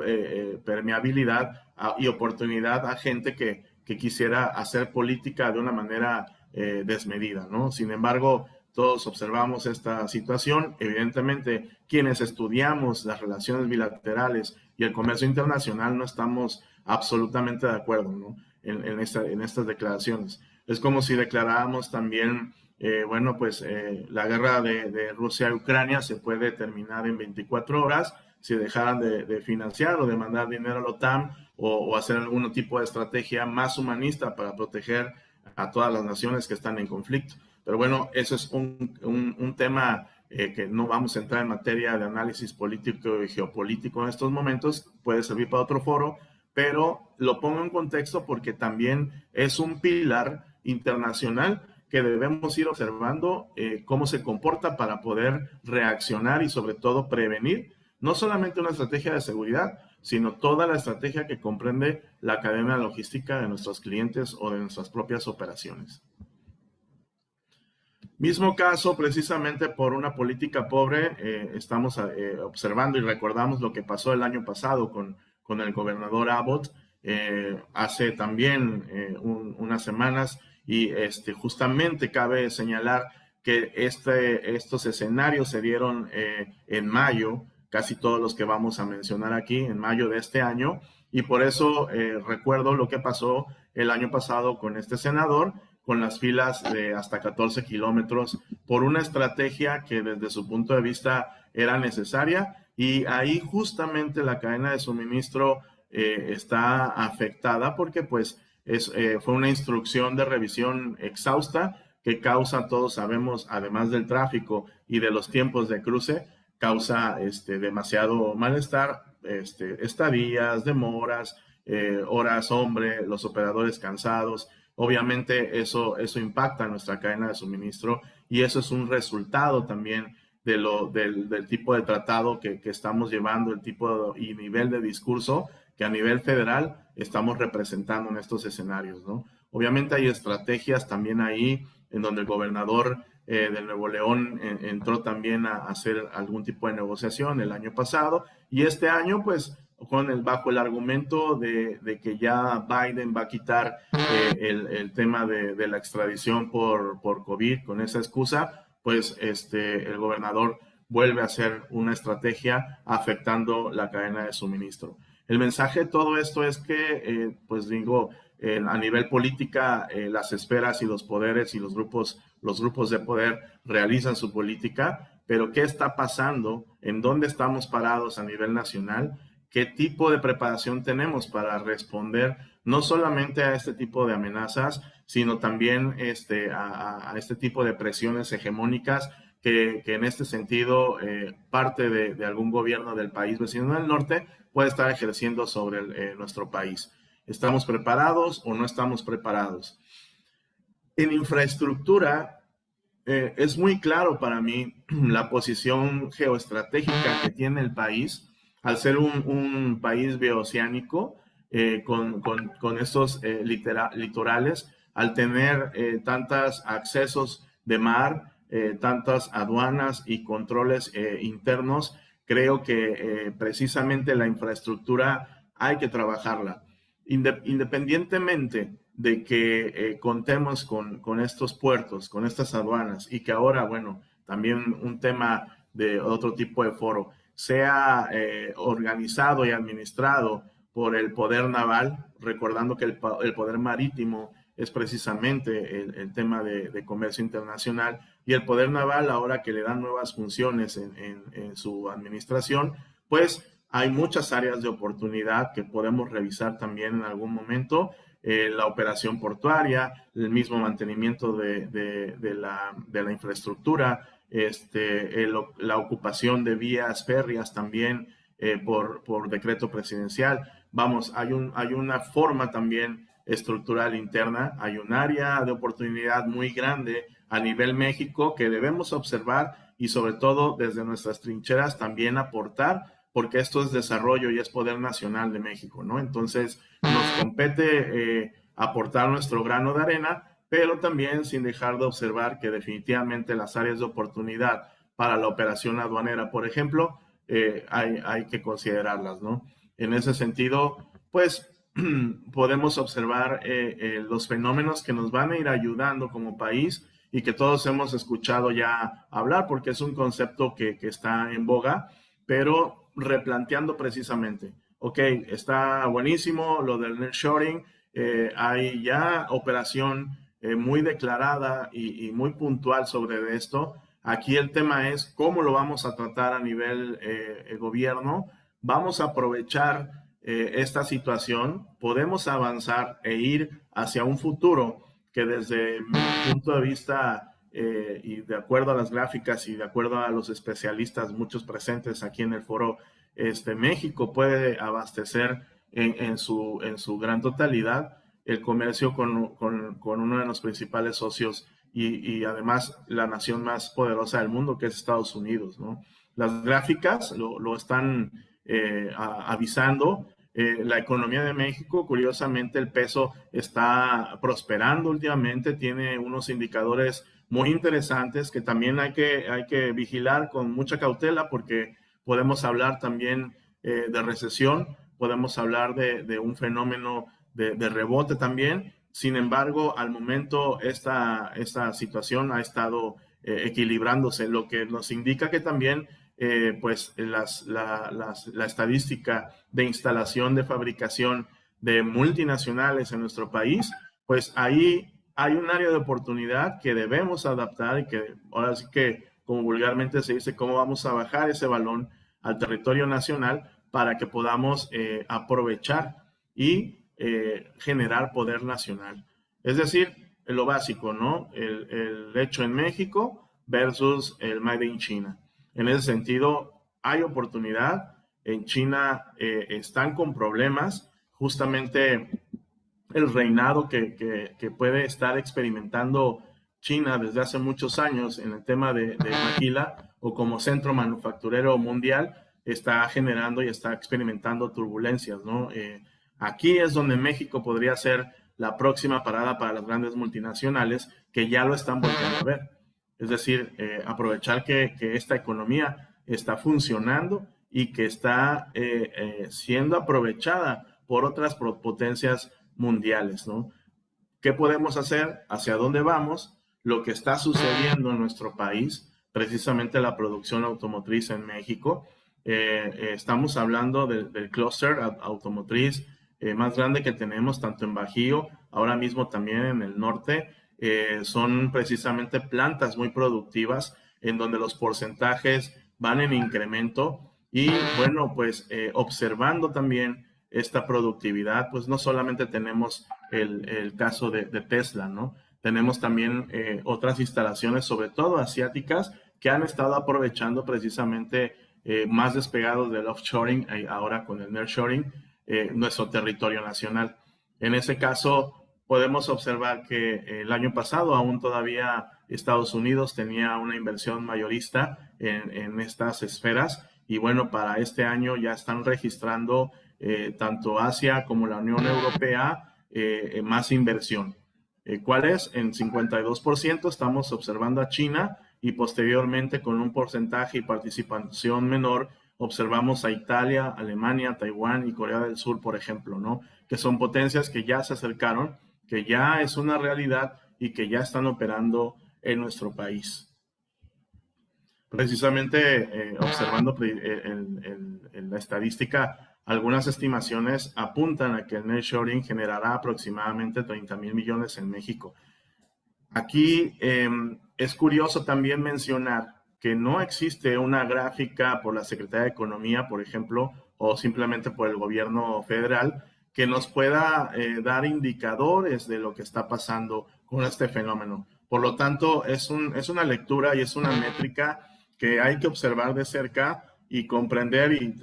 permeabilidad y oportunidad a gente que quisiera hacer política de una manera desmedida, ¿no? Sin embargo, todos observamos esta situación. Evidentemente, quienes estudiamos las relaciones bilaterales y el comercio internacional no estamos absolutamente de acuerdo, ¿no? en estas declaraciones. Es como si declaráramos también, la guerra de Rusia y Ucrania se puede terminar en 24 horas si dejaran de financiar o de mandar dinero a la OTAN o hacer algún tipo de estrategia más humanista para proteger a todas las naciones que están en conflicto. Pero bueno, eso es un tema que no vamos a entrar en materia de análisis político y geopolítico en estos momentos, puede servir para otro foro, pero lo pongo en contexto porque también es un pilar internacional que debemos ir observando cómo se comporta para poder reaccionar y sobre todo prevenir, no solamente una estrategia de seguridad, sino toda la estrategia que comprende la cadena logística de nuestros clientes o de nuestras propias operaciones. Mismo caso, precisamente por una política pobre, estamos observando y recordamos lo que pasó el año pasado con el gobernador Abbott, hace también unas semanas, y justamente cabe señalar que estos escenarios se dieron en mayo, casi todos los que vamos a mencionar aquí, en mayo de este año, y por eso recuerdo lo que pasó el año pasado con este senador, con las filas de hasta 14 kilómetros, por una estrategia que desde su punto de vista era necesaria, y ahí justamente la cadena de suministro está afectada porque pues fue una instrucción de revisión exhausta que causa, todos sabemos, además del tráfico y de los tiempos de cruce, causa demasiado malestar, estadías, demoras, horas hombre, los operadores cansados. Obviamente eso impacta nuestra cadena de suministro y eso es un resultado también del tipo de tratado que estamos llevando, el tipo y nivel de discurso que a nivel federal estamos representando en estos escenarios, ¿no? Obviamente hay estrategias también ahí en donde el gobernador de Nuevo León entró también a hacer algún tipo de negociación el año pasado, y este año pues bajo el argumento de que ya Biden va a quitar el tema de la extradición por COVID con esa excusa, pues el gobernador vuelve a hacer una estrategia afectando la cadena de suministro. El mensaje de todo esto es que, pues digo, a nivel política, las esferas y los poderes y los grupos de poder realizan su política, pero ¿qué está pasando? ¿En dónde estamos parados a nivel nacional? ¿Qué tipo de preparación tenemos para responder no solamente a este tipo de amenazas, sino también a este tipo de presiones hegemónicas que en este sentido parte de algún gobierno del país vecino del norte puede estar ejerciendo sobre nuestro país? ¿Estamos preparados o no estamos preparados? En infraestructura, es muy claro para mí la posición geoestratégica que tiene el país, al ser un país bioceánico, con estos litorales, al tener tantos accesos de mar, tantas aduanas y controles internos. Creo que precisamente la infraestructura hay que trabajarla. Independientemente de que contemos con estos puertos, con estas aduanas, y que ahora, bueno, también un tema de otro tipo de foro, sea organizado y administrado por el poder naval, recordando que el poder marítimo es precisamente el tema de comercio internacional, y el poder naval, ahora que le dan nuevas funciones en su administración, pues hay muchas áreas de oportunidad que podemos revisar también en algún momento. La operación portuaria, el mismo mantenimiento de la infraestructura, la ocupación de vías férreas también por decreto presidencial. Vamos, hay una forma también estructural interna, hay un área de oportunidad muy grande a nivel México que debemos observar y sobre todo desde nuestras trincheras también aportar, porque esto es desarrollo y es poder nacional de México, ¿no? Entonces nos compete aportar nuestro grano de arena, pero también sin dejar de observar que definitivamente las áreas de oportunidad para la operación aduanera, por ejemplo, hay que considerarlas, ¿no? En ese sentido, pues podemos observar los fenómenos que nos van a ir ayudando como país y que todos hemos escuchado ya hablar, porque es un concepto que está en boga, pero replanteando precisamente. Ok, está buenísimo lo del nearshoring, hay ya operación muy declarada y muy puntual sobre esto. Aquí el tema es cómo lo vamos a tratar a nivel gobierno. Vamos a aprovechar esta situación, podemos avanzar e ir hacia un futuro que desde mi punto de vista y de acuerdo a las gráficas y de acuerdo a los especialistas, muchos presentes aquí en el foro, México puede abastecer en su gran totalidad el comercio con uno de los principales socios y además la nación más poderosa del mundo, que es Estados Unidos, ¿no? Las gráficas lo están avisando. La economía de México, curiosamente, el peso está prosperando últimamente, tiene unos indicadores muy interesantes que también hay que vigilar con mucha cautela, porque podemos hablar también de recesión, podemos hablar de un fenómeno de rebote también. Sin embargo, al momento esta situación ha estado equilibrándose, lo que nos indica que también pues la estadística de instalación de fabricación de multinacionales en nuestro país, pues ahí hay un área de oportunidad que debemos adaptar y que ahora sí que, como vulgarmente se dice, cómo vamos a bajar ese balón al territorio nacional para que podamos aprovechar y generar poder nacional. Es decir, lo básico, ¿no? El hecho en México versus el Made in China. En ese sentido, hay oportunidad. En China están con problemas. Justamente el reinado que puede estar experimentando China desde hace muchos años en el tema de maquila o como centro manufacturero mundial, está generando y está experimentando turbulencias, ¿no? Aquí es donde México podría ser la próxima parada para las grandes multinacionales que ya lo están volviendo a ver. Es decir, aprovechar que esta economía está funcionando y que está siendo aprovechada por otras potencias mundiales, ¿no? ¿Qué podemos hacer? ¿Hacia dónde vamos? Lo que está sucediendo en nuestro país, precisamente la producción automotriz en México. Estamos hablando del clúster automotriz más grande que tenemos, tanto en Bajío, ahora mismo también en el norte. Son precisamente plantas muy productivas en donde los porcentajes van en incremento y bueno, pues observando también esta productividad, pues no solamente tenemos el caso de Tesla, ¿no? Tenemos también otras instalaciones, sobre todo asiáticas, que han estado aprovechando precisamente más despegados del offshoring, ahora con el nearshoring, nuestro territorio nacional. En ese caso, podemos observar que el año pasado aún todavía Estados Unidos tenía una inversión mayorista en estas esferas y bueno, para este año ya están registrando tanto Asia como la Unión Europea más inversión. ¿Cuál es? En 52% estamos observando a China y posteriormente con un porcentaje y participación menor observamos a Italia, Alemania, Taiwán y Corea del Sur, por ejemplo, ¿no? Que son potencias que ya se acercaron, que ya es una realidad y que ya están operando en nuestro país. Precisamente observando la estadística, algunas estimaciones apuntan a que el nearshoring generará aproximadamente 30,000 millones en México. Aquí es curioso también mencionar que no existe una gráfica por la Secretaría de Economía, por ejemplo, o simplemente por el gobierno federal, que nos pueda dar indicadores de lo que está pasando con este fenómeno. Por lo tanto, es una lectura y es una métrica que hay que observar de cerca y comprender y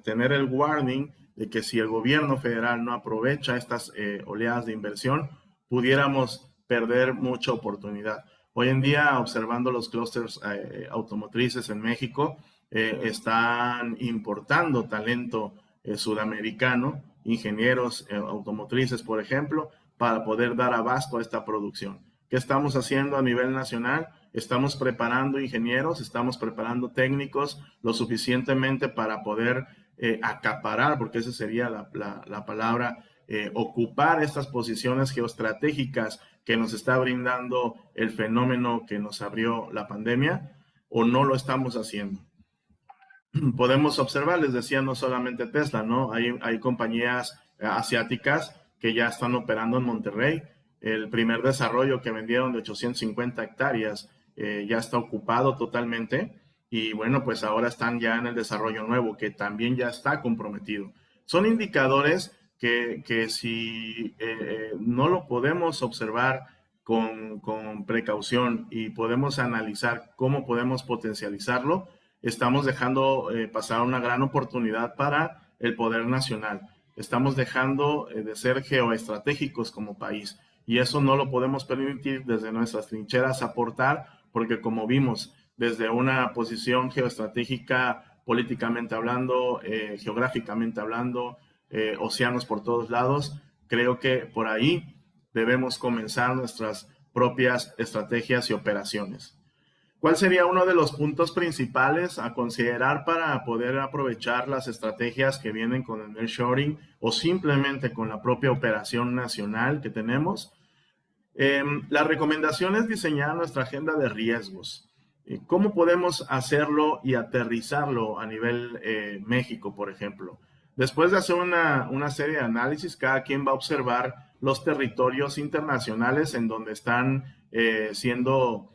tener el warning de que si el gobierno federal no aprovecha estas oleadas de inversión, pudiéramos perder mucha oportunidad. Hoy en día, observando los clústeres automotrices en México, están importando talento sudamericano, ingenieros automotrices, por ejemplo, para poder dar abasto a esta producción. ¿Qué estamos haciendo a nivel nacional? Estamos preparando ingenieros, estamos preparando técnicos lo suficientemente para poder acaparar, porque esa sería la palabra, ocupar estas posiciones geoestratégicas que nos está brindando el fenómeno que nos abrió la pandemia, o no lo estamos haciendo. Podemos observar, les decía, no solamente Tesla, ¿no? Hay compañías asiáticas que ya están operando en Monterrey. El primer desarrollo que vendieron de 850 hectáreas ya está ocupado totalmente y bueno, pues ahora están ya en el desarrollo nuevo que también ya está comprometido. Son indicadores que si no lo podemos observar con precaución y podemos analizar cómo podemos potencializarlo, estamos dejando pasar una gran oportunidad para el poder nacional. Estamos dejando de ser geoestratégicos como país y eso no lo podemos permitir desde nuestras trincheras aportar, porque como vimos, desde una posición geoestratégica, políticamente hablando, geográficamente hablando, océanos por todos lados, creo que por ahí debemos comenzar nuestras propias estrategias y operaciones. ¿Cuál sería uno de los puntos principales a considerar para poder aprovechar las estrategias que vienen con el nearshoring o simplemente con la propia operación nacional que tenemos? La recomendación es diseñar nuestra agenda de riesgos. ¿Cómo podemos hacerlo y aterrizarlo a nivel México, por ejemplo? Después de hacer una serie de análisis, cada quien va a observar los territorios internacionales en donde están siendo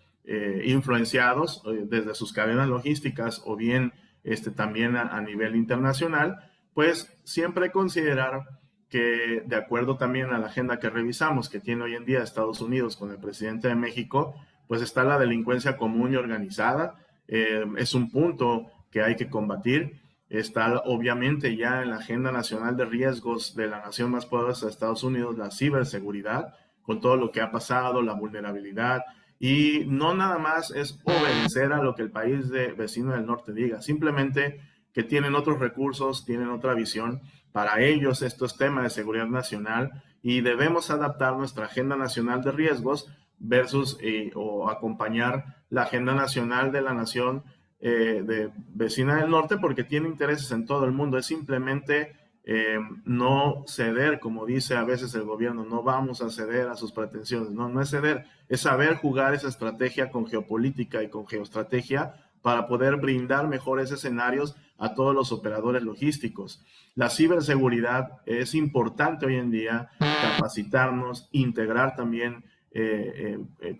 influenciados desde sus cadenas logísticas o bien también a nivel internacional, pues siempre considerar que de acuerdo también a la agenda que revisamos que tiene hoy en día Estados Unidos con el presidente de México, pues está la delincuencia común y organizada, es un punto que hay que combatir. Está obviamente ya en la agenda nacional de riesgos de la nación más poderosa de Estados Unidos, la ciberseguridad, con todo lo que ha pasado, la vulnerabilidad, y no nada más es obedecer a lo que el país vecino del norte diga, simplemente que tienen otros recursos, tienen otra visión. Para ellos esto es tema de seguridad nacional y debemos adaptar nuestra agenda nacional de riesgos versus o acompañar la agenda nacional de la nación de vecina del norte, porque tiene intereses en todo el mundo. Es simplemente no ceder, como dice a veces el gobierno, no vamos a ceder a sus pretensiones. No es ceder, es saber jugar esa estrategia con geopolítica y con geoestrategia para poder brindar mejores escenarios a todos los operadores logísticos. La ciberseguridad es importante hoy en día, capacitarnos, integrar también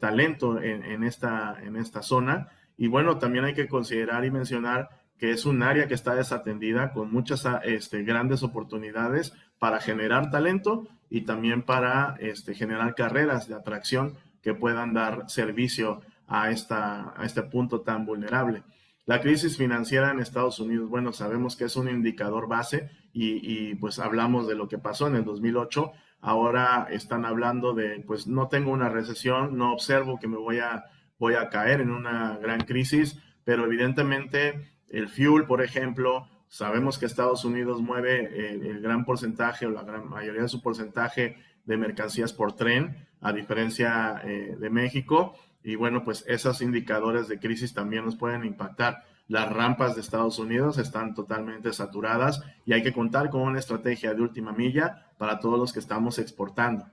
talento en esta zona. Y bueno, también hay que considerar y mencionar que es un área que está desatendida con muchas grandes oportunidades para generar talento y también para generar carreras de atracción que puedan dar servicio a este punto tan vulnerable. La crisis financiera en Estados Unidos, bueno, sabemos que es un indicador base y pues hablamos de lo que pasó en el 2008. Ahora están hablando de, pues no tengo una recesión, no observo que me voy a caer en una gran crisis, pero evidentemente el fuel, por ejemplo, sabemos que Estados Unidos mueve el gran porcentaje o la gran mayoría de su porcentaje de mercancías por tren, a diferencia de México. Y bueno, pues esos indicadores de crisis también nos pueden impactar. Las rampas de Estados Unidos están totalmente saturadas y hay que contar con una estrategia de última milla para todos los que estamos exportando.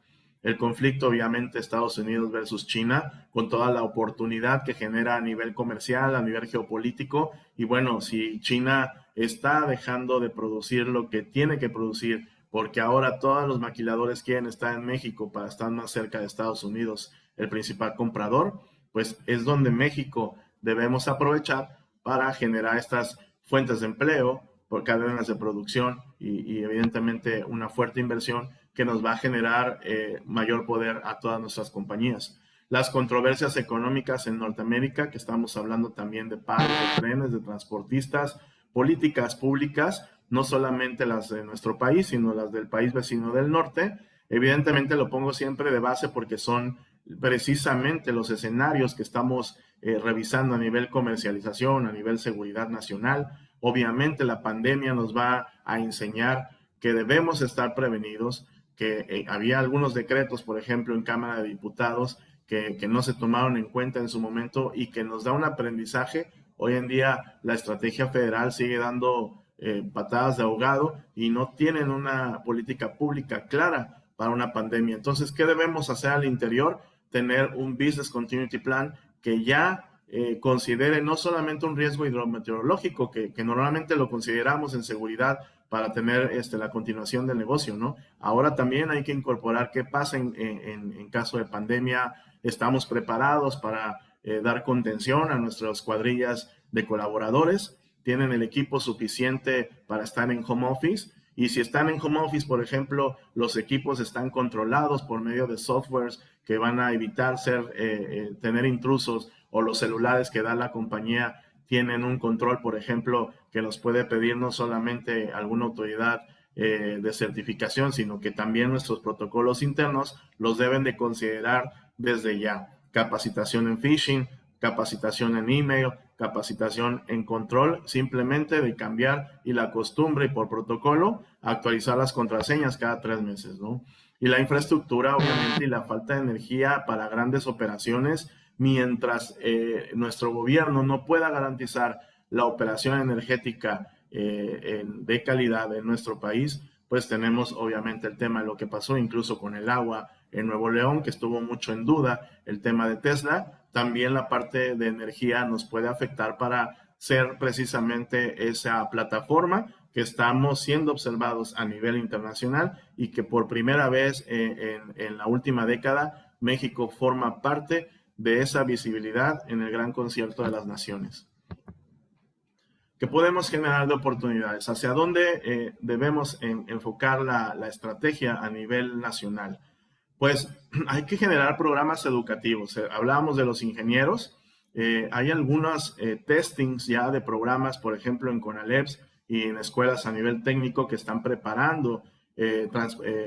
El conflicto, obviamente, Estados Unidos versus China, con toda la oportunidad que genera a nivel comercial, a nivel geopolítico. Y bueno, si China está dejando de producir lo que tiene que producir, porque ahora todos los maquiladores quieren estar en México para estar más cerca de Estados Unidos, el principal comprador, pues es donde México debemos aprovechar para generar estas fuentes de empleo por cadenas de producción y evidentemente una fuerte inversión que nos va a generar mayor poder a todas nuestras compañías. Las controversias económicas en Norteamérica, que estamos hablando también de paros de trenes, de transportistas, políticas públicas, no solamente las de nuestro país, sino las del país vecino del norte. Evidentemente lo pongo siempre de base porque son precisamente los escenarios que estamos revisando a nivel comercialización, a nivel seguridad nacional. Obviamente la pandemia nos va a enseñar que debemos estar prevenidos, que había algunos decretos, por ejemplo, en Cámara de Diputados, que no se tomaron en cuenta en su momento y que nos da un aprendizaje. Hoy en día la estrategia federal sigue dando patadas de ahogado y no tienen una política pública clara para una pandemia. Entonces, ¿qué debemos hacer al interior? Tener un Business Continuity Plan que ya considere no solamente un riesgo hidrometeorológico, que normalmente lo consideramos en seguridad para tener la continuación del negocio, ¿no? Ahora también hay que incorporar qué pasa en caso de pandemia. Estamos preparados para dar contención a nuestras cuadrillas de colaboradores. Tienen el equipo suficiente para estar en home office. Y si están en home office, por ejemplo, los equipos están controlados por medio de softwares que van a evitar tener intrusos, o los celulares que da la compañía tienen un control, por ejemplo, que nos puede pedir no solamente alguna autoridad de certificación, sino que también nuestros protocolos internos los deben de considerar desde ya. Capacitación en phishing, capacitación en email, capacitación en control, simplemente de cambiar y la costumbre y por protocolo actualizar las contraseñas cada 3 meses, ¿no? Y la infraestructura, obviamente, y la falta de energía para grandes operaciones, mientras nuestro gobierno no pueda garantizar la operación energética de calidad en nuestro país, pues tenemos obviamente el tema de lo que pasó incluso con el agua en Nuevo León, que estuvo mucho en duda, el tema de Tesla. También la parte de energía nos puede afectar para ser precisamente esa plataforma que estamos siendo observados a nivel internacional y que por primera vez en la última década México forma parte de esa visibilidad en el Gran Concierto de las Naciones. ¿Qué podemos generar de oportunidades? ¿Hacia dónde debemos enfocar la estrategia a nivel nacional? Pues hay que generar programas educativos. Hablábamos de los ingenieros. Hay algunos testings ya de programas, por ejemplo, en CONALEPS y en escuelas a nivel técnico que están preparando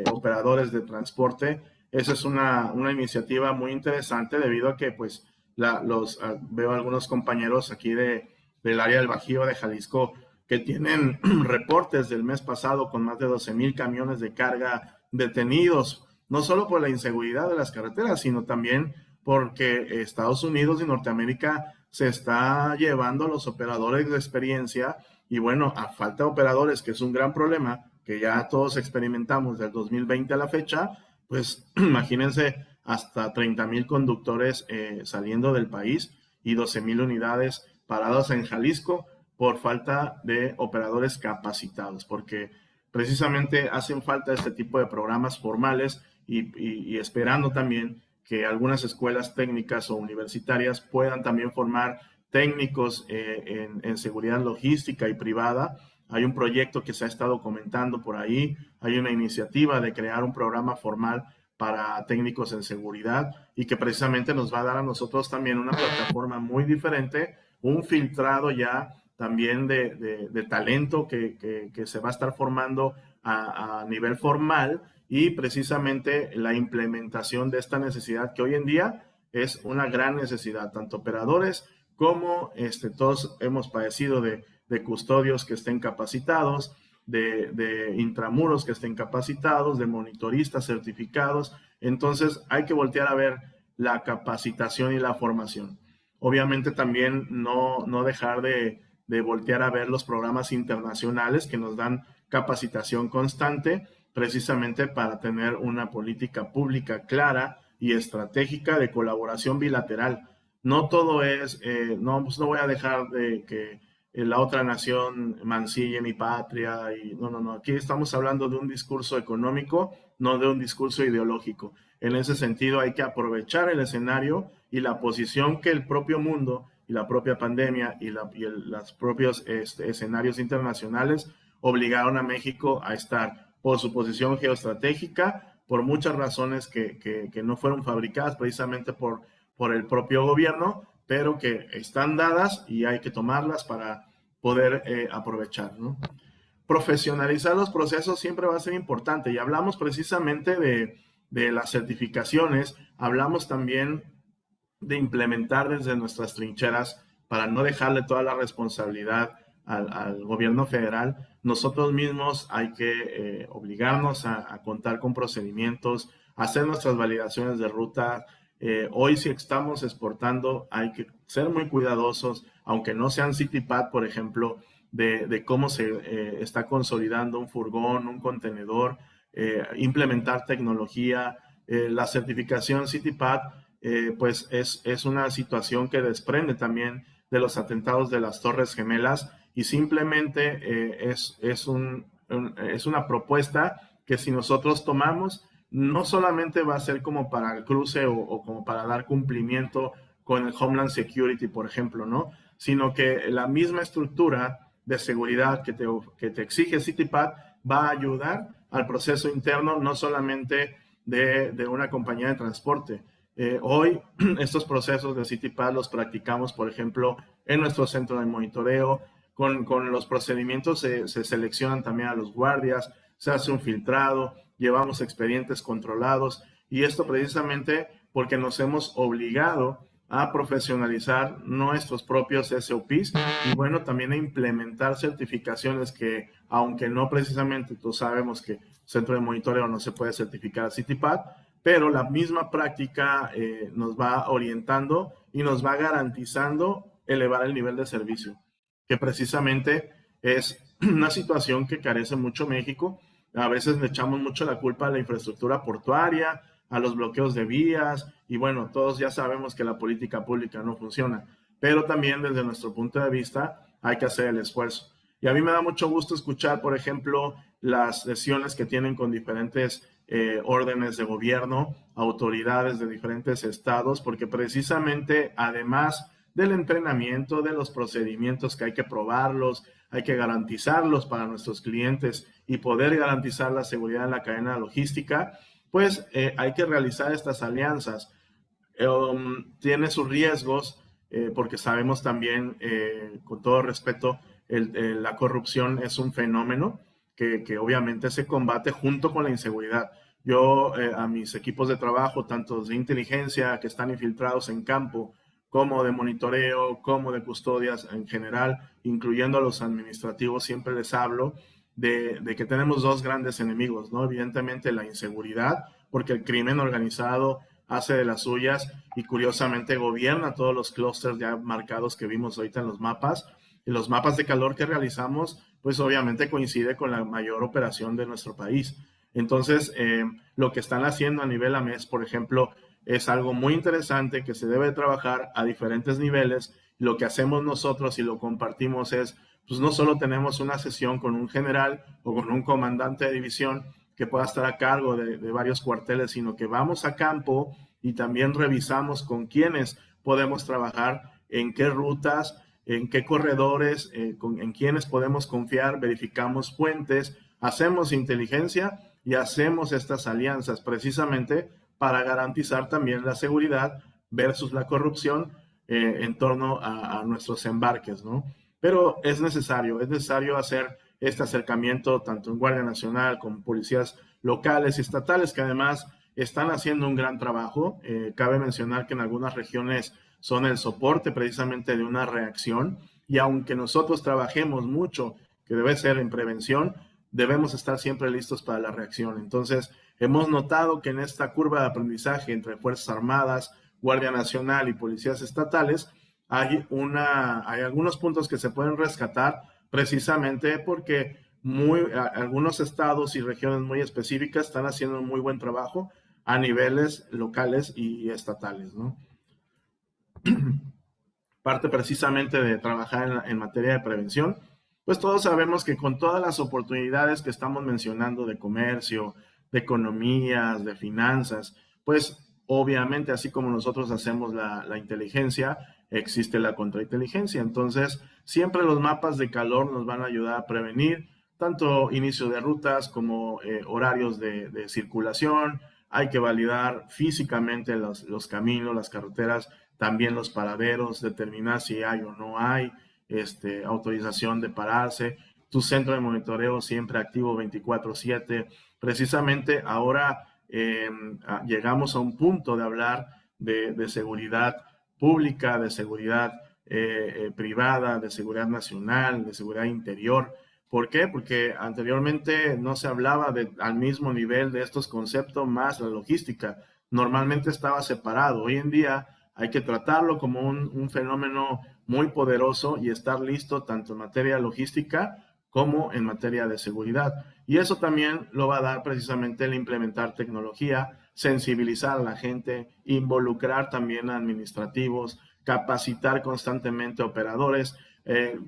operadores de transporte. Esa es una iniciativa muy interesante debido a que pues veo algunos compañeros aquí del área del Bajío de Jalisco que tienen reportes del mes pasado con más de 12,000 camiones de carga detenidos, no solo por la inseguridad de las carreteras, sino también porque Estados Unidos y Norteamérica se está llevando a los operadores de experiencia y bueno, a falta de operadores, que es un gran problema, que ya todos experimentamos del 2020 a la fecha, pues imagínense hasta 30,000 conductores saliendo del país y 12,000 unidades paradas en Jalisco por falta de operadores capacitados, porque precisamente hacen falta este tipo de programas formales y esperando también que algunas escuelas técnicas o universitarias puedan también formar técnicos en seguridad logística y privada. Hay un proyecto que se ha estado comentando por ahí, hay una iniciativa de crear un programa formal para técnicos en seguridad y que precisamente nos va a dar a nosotros también una plataforma muy diferente, un filtrado ya también de talento que se va a estar formando a nivel formal y precisamente la implementación de esta necesidad que hoy en día es una gran necesidad, tanto operadores como todos hemos padecido de custodios que estén capacitados, de intramuros que estén capacitados, de monitoristas certificados. Entonces hay que voltear a ver la capacitación y la formación. Obviamente también no dejar de voltear a ver los programas internacionales que nos dan capacitación constante, precisamente para tener una política pública clara y estratégica de colaboración bilateral. No todo es, pues no voy a dejar de que la otra nación mancille mi patria. No. Aquí estamos hablando de un discurso económico, no de un discurso ideológico. En ese sentido hay que aprovechar el escenario y la posición que el propio mundo y la propia pandemia y los propios escenarios internacionales obligaron a México a estar por su posición geoestratégica, por muchas razones que no fueron fabricadas precisamente por el propio gobierno, pero que están dadas y hay que tomarlas para poder aprovechar, ¿no? Profesionalizar los procesos siempre va a ser importante y hablamos precisamente de las certificaciones, hablamos también de implementar desde nuestras trincheras para no dejarle toda la responsabilidad al gobierno federal. Nosotros mismos hay que obligarnos a contar con procedimientos, hacer nuestras validaciones de ruta. Hoy si estamos exportando hay que ser muy cuidadosos, aunque no sean CityPath, por ejemplo, de cómo se está consolidando un furgón, un contenedor, implementar tecnología. La certificación CityPath pues es una situación que desprende también de los atentados de las Torres Gemelas y simplemente es una propuesta que si nosotros tomamos, no solamente va a ser como para el cruce o como para dar cumplimiento con el Homeland Security, por ejemplo, ¿no? Sino que la misma estructura de seguridad que te exige CityPath va a ayudar al proceso interno, no solamente de una compañía de transporte. Hoy estos procesos de CityPath los practicamos, por ejemplo, en nuestro centro de monitoreo. Con los procedimientos se seleccionan también a los guardias, se hace un filtrado, llevamos expedientes controlados y esto precisamente porque nos hemos obligado a profesionalizar nuestros propios SOPs y bueno, también a implementar certificaciones que, aunque no precisamente todos sabemos que centro de monitoreo no se puede certificar a CityPath, pero la misma práctica nos va orientando y nos va garantizando elevar el nivel de servicio, que precisamente es una situación que carece mucho México. A veces le echamos mucho la culpa a la infraestructura portuaria, a los bloqueos de vías, y bueno, todos ya sabemos que la política pública no funciona, pero también desde nuestro punto de vista hay que hacer el esfuerzo. Y a mí me da mucho gusto escuchar, por ejemplo, las sesiones que tienen con diferentes órdenes de gobierno, autoridades de diferentes estados, porque precisamente además del entrenamiento, de los procedimientos que hay que probarlos, hay que garantizarlos para nuestros clientes y poder garantizar la seguridad en la cadena logística, pues hay que realizar estas alianzas. Tiene sus riesgos, porque sabemos también, con todo respeto, la corrupción es un fenómeno que obviamente se combate junto con la inseguridad. Yo a mis equipos de trabajo, tanto de inteligencia que están infiltrados en campo, como de monitoreo, como de custodias en general, incluyendo a los administrativos. Siempre les hablo de que tenemos dos grandes enemigos, ¿no? Evidentemente la inseguridad, porque el crimen organizado hace de las suyas y curiosamente gobierna todos los clústeres ya marcados que vimos ahorita en los mapas. Y los mapas de calor que realizamos, pues obviamente coincide con la mayor operación de nuestro país. Entonces, lo que están haciendo a nivel AMES, por ejemplo, es algo muy interesante que se debe trabajar a diferentes niveles. Lo que hacemos nosotros y lo compartimos es, pues no solo tenemos una sesión con un general o con un comandante de división que pueda estar a cargo de varios cuarteles, sino que vamos a campo y también revisamos con quiénes podemos trabajar, en qué rutas, en qué corredores, en quiénes podemos confiar, verificamos puentes, hacemos inteligencia y hacemos estas alianzas precisamente para garantizar también la seguridad versus la corrupción en torno a nuestros embarques, ¿no? Pero es necesario hacer este acercamiento tanto en Guardia Nacional como policías locales y estatales que además están haciendo un gran trabajo. Cabe mencionar que en algunas regiones son el soporte precisamente de una reacción y aunque nosotros trabajemos mucho, que debe ser en prevención, debemos estar siempre listos para la reacción. Entonces, hemos notado que en esta curva de aprendizaje entre Fuerzas Armadas, Guardia Nacional y policías estatales, hay algunos puntos que se pueden rescatar precisamente porque algunos estados y regiones muy específicas están haciendo un muy buen trabajo a niveles locales y estatales, ¿no? Parte precisamente de trabajar en materia de prevención, pues todos sabemos que con todas las oportunidades que estamos mencionando de comercio, de economías, de finanzas, pues obviamente así como nosotros hacemos la inteligencia, existe la contrainteligencia. Entonces, siempre los mapas de calor nos van a ayudar a prevenir tanto inicio de rutas como horarios de circulación. Hay que validar físicamente los caminos, las carreteras, también los paraderos, determinar si hay o no hay autorización de pararse. Tu centro de monitoreo siempre activo 24/7. Precisamente ahora llegamos a un punto de hablar de seguridad pública, de seguridad privada, de seguridad nacional, de seguridad interior. ¿Por qué? Porque anteriormente no se hablaba al mismo nivel de estos conceptos más la logística. Normalmente estaba separado. Hoy en día hay que tratarlo como un fenómeno muy poderoso y estar listo tanto en materia logística como en materia de seguridad. Y eso también lo va a dar precisamente el implementar tecnología, sensibilizar a la gente, involucrar también a administrativos, capacitar constantemente a operadores.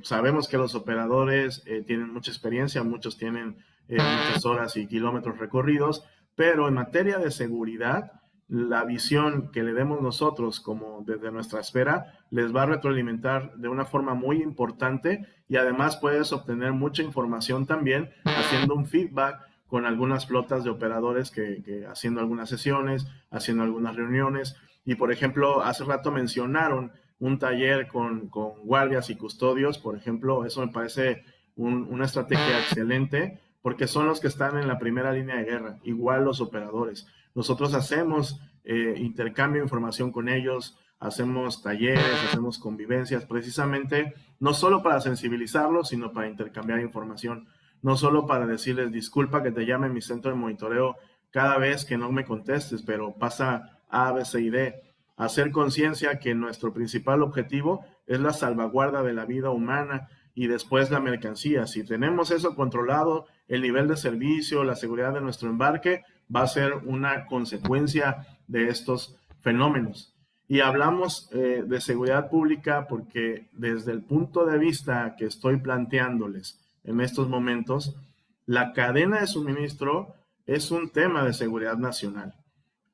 Sabemos que los operadores tienen mucha experiencia, muchos tienen muchas horas y kilómetros recorridos, pero en materia de seguridad, la visión que le demos nosotros como desde nuestra esfera les va a retroalimentar de una forma muy importante y además puedes obtener mucha información también haciendo un feedback con algunas flotas de operadores que haciendo algunas sesiones, haciendo algunas reuniones. Y por ejemplo, hace rato mencionaron un taller con guardias y custodios, por ejemplo, eso me parece una estrategia excelente porque son los que están en la primera línea de guerra, igual los operadores. Nosotros hacemos intercambio de información con ellos, hacemos talleres, hacemos convivencias, precisamente no solo para sensibilizarlos, sino para intercambiar información, no solo para decirles, disculpa que te llame mi centro de monitoreo cada vez que no me contestes, pero pasa A, B, C y D. Hacer conciencia que nuestro principal objetivo es la salvaguarda de la vida humana y después la mercancía. Si tenemos eso controlado, el nivel de servicio, la seguridad de nuestro embarque va a ser una consecuencia de estos fenómenos. Y hablamos de seguridad pública porque desde el punto de vista que estoy planteándoles en estos momentos, la cadena de suministro es un tema de seguridad nacional.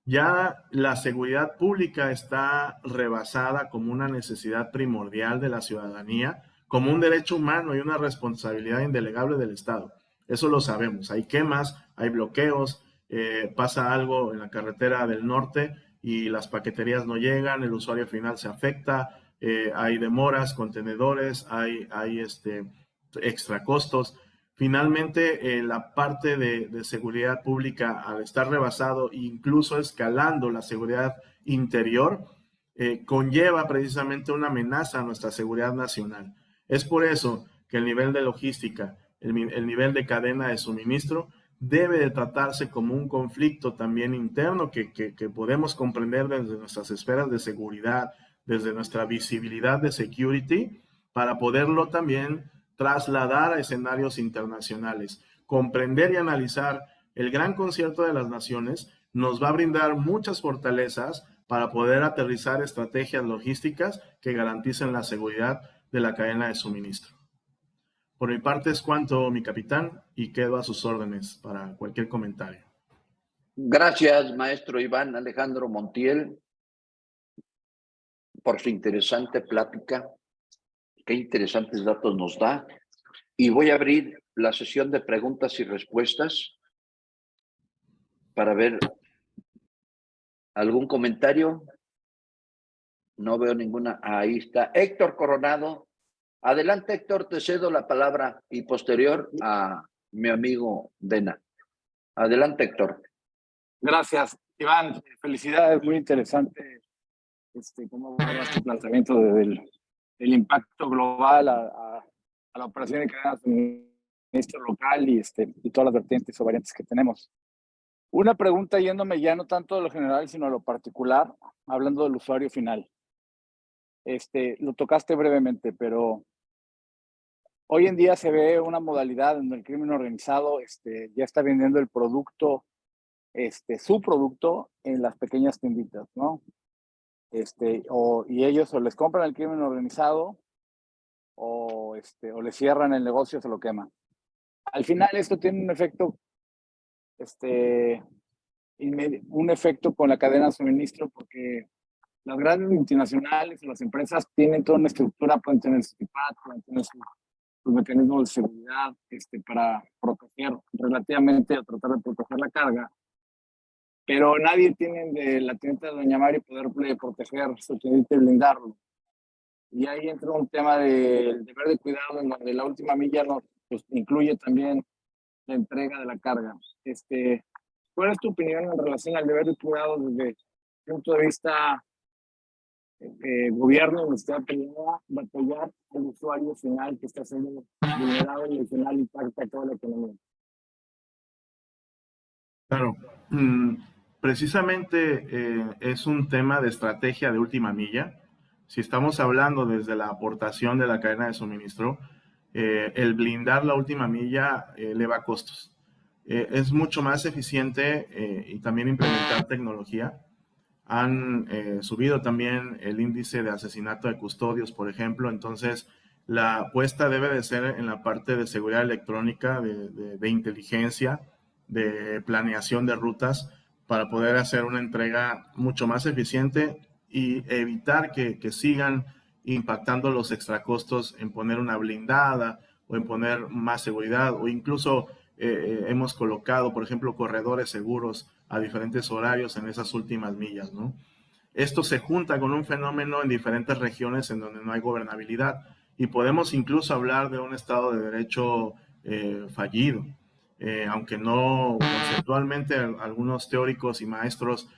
Ya la seguridad pública está rebasada como una necesidad primordial de la ciudadanía, como un derecho humano y una responsabilidad indelegable del Estado. Eso lo sabemos. Hay quemas, hay bloqueos, pasa algo en la carretera del norte y las paqueterías no llegan, el usuario final se afecta, hay demoras, contenedores, hay extra costos. Finalmente, la parte de seguridad pública, al estar rebasado, incluso escalando la seguridad interior, conlleva precisamente una amenaza a nuestra seguridad nacional. Es por eso que el nivel de logística, el nivel de cadena de suministro debe de tratarse como un conflicto también interno que podemos comprender desde nuestras esferas de seguridad, desde nuestra visibilidad de security, para poderlo también trasladar a escenarios internacionales. Comprender y analizar el gran concierto de las naciones nos va a brindar muchas fortalezas para poder aterrizar estrategias logísticas que garanticen la seguridad de la cadena de suministro. Por mi parte es cuanto, mi capitán, y quedo a sus órdenes para cualquier comentario. Gracias, maestro Iván Alejandro Montiel, por su interesante plática. Qué interesantes datos nos da. Y voy a abrir la sesión de preguntas y respuestas para ver algún comentario. No veo ninguna. Ahí está. Héctor Coronado. Adelante, Héctor, te cedo la palabra y posterior a mi amigo Dena. Adelante, Héctor. Gracias, Iván. Felicidades, muy interesante cómo abordas tu planteamiento del impacto global a la operación de cadena de suministro local y todas las vertientes o variantes que tenemos. Una pregunta yéndome ya no tanto de lo general, sino a lo particular, hablando del usuario final. Lo tocaste brevemente, pero hoy en día se ve una modalidad donde el crimen organizado ya está vendiendo el producto, su producto en las pequeñas tienditas, ¿no? Y ellos o les compran el crimen organizado o les cierran el negocio, se lo queman. Al final esto tiene un efecto, un efecto con la cadena de suministro, porque las grandes multinacionales o las empresas tienen toda una estructura, pueden tener su CIPAT, pueden tener sus mecanismos de seguridad para proteger relativamente o tratar de proteger la carga, pero nadie tiene de la tienda de Doña Mari poder proteger su tiendita y blindarlo. Y ahí entra un tema del deber de cuidado, en donde la última milla pues, incluye también la entrega de la carga. ¿Cuál es tu opinión en relación al deber de cuidado desde el punto de vista gobierno, universidad privada, batallar al usuario final que está siendo vulnerado y al final impacta toda la economía? Claro, precisamente es un tema de estrategia de última milla. Si estamos hablando desde la aportación de la cadena de suministro, el blindar la última milla eleva costos. Es mucho más eficiente y también implementar tecnología. Han subido también el índice de asesinato de custodios, por ejemplo. Entonces, la apuesta debe de ser en la parte de seguridad electrónica, de inteligencia, de planeación de rutas, para poder hacer una entrega mucho más eficiente y evitar que sigan impactando los extracostos en poner una blindada o en poner más seguridad, o incluso hemos colocado, por ejemplo, corredores seguros a diferentes horarios en esas últimas millas, ¿no? Esto se junta con un fenómeno en diferentes regiones en donde no hay gobernabilidad y podemos incluso hablar de un Estado de Derecho fallido. Aunque no conceptualmente algunos teóricos y maestros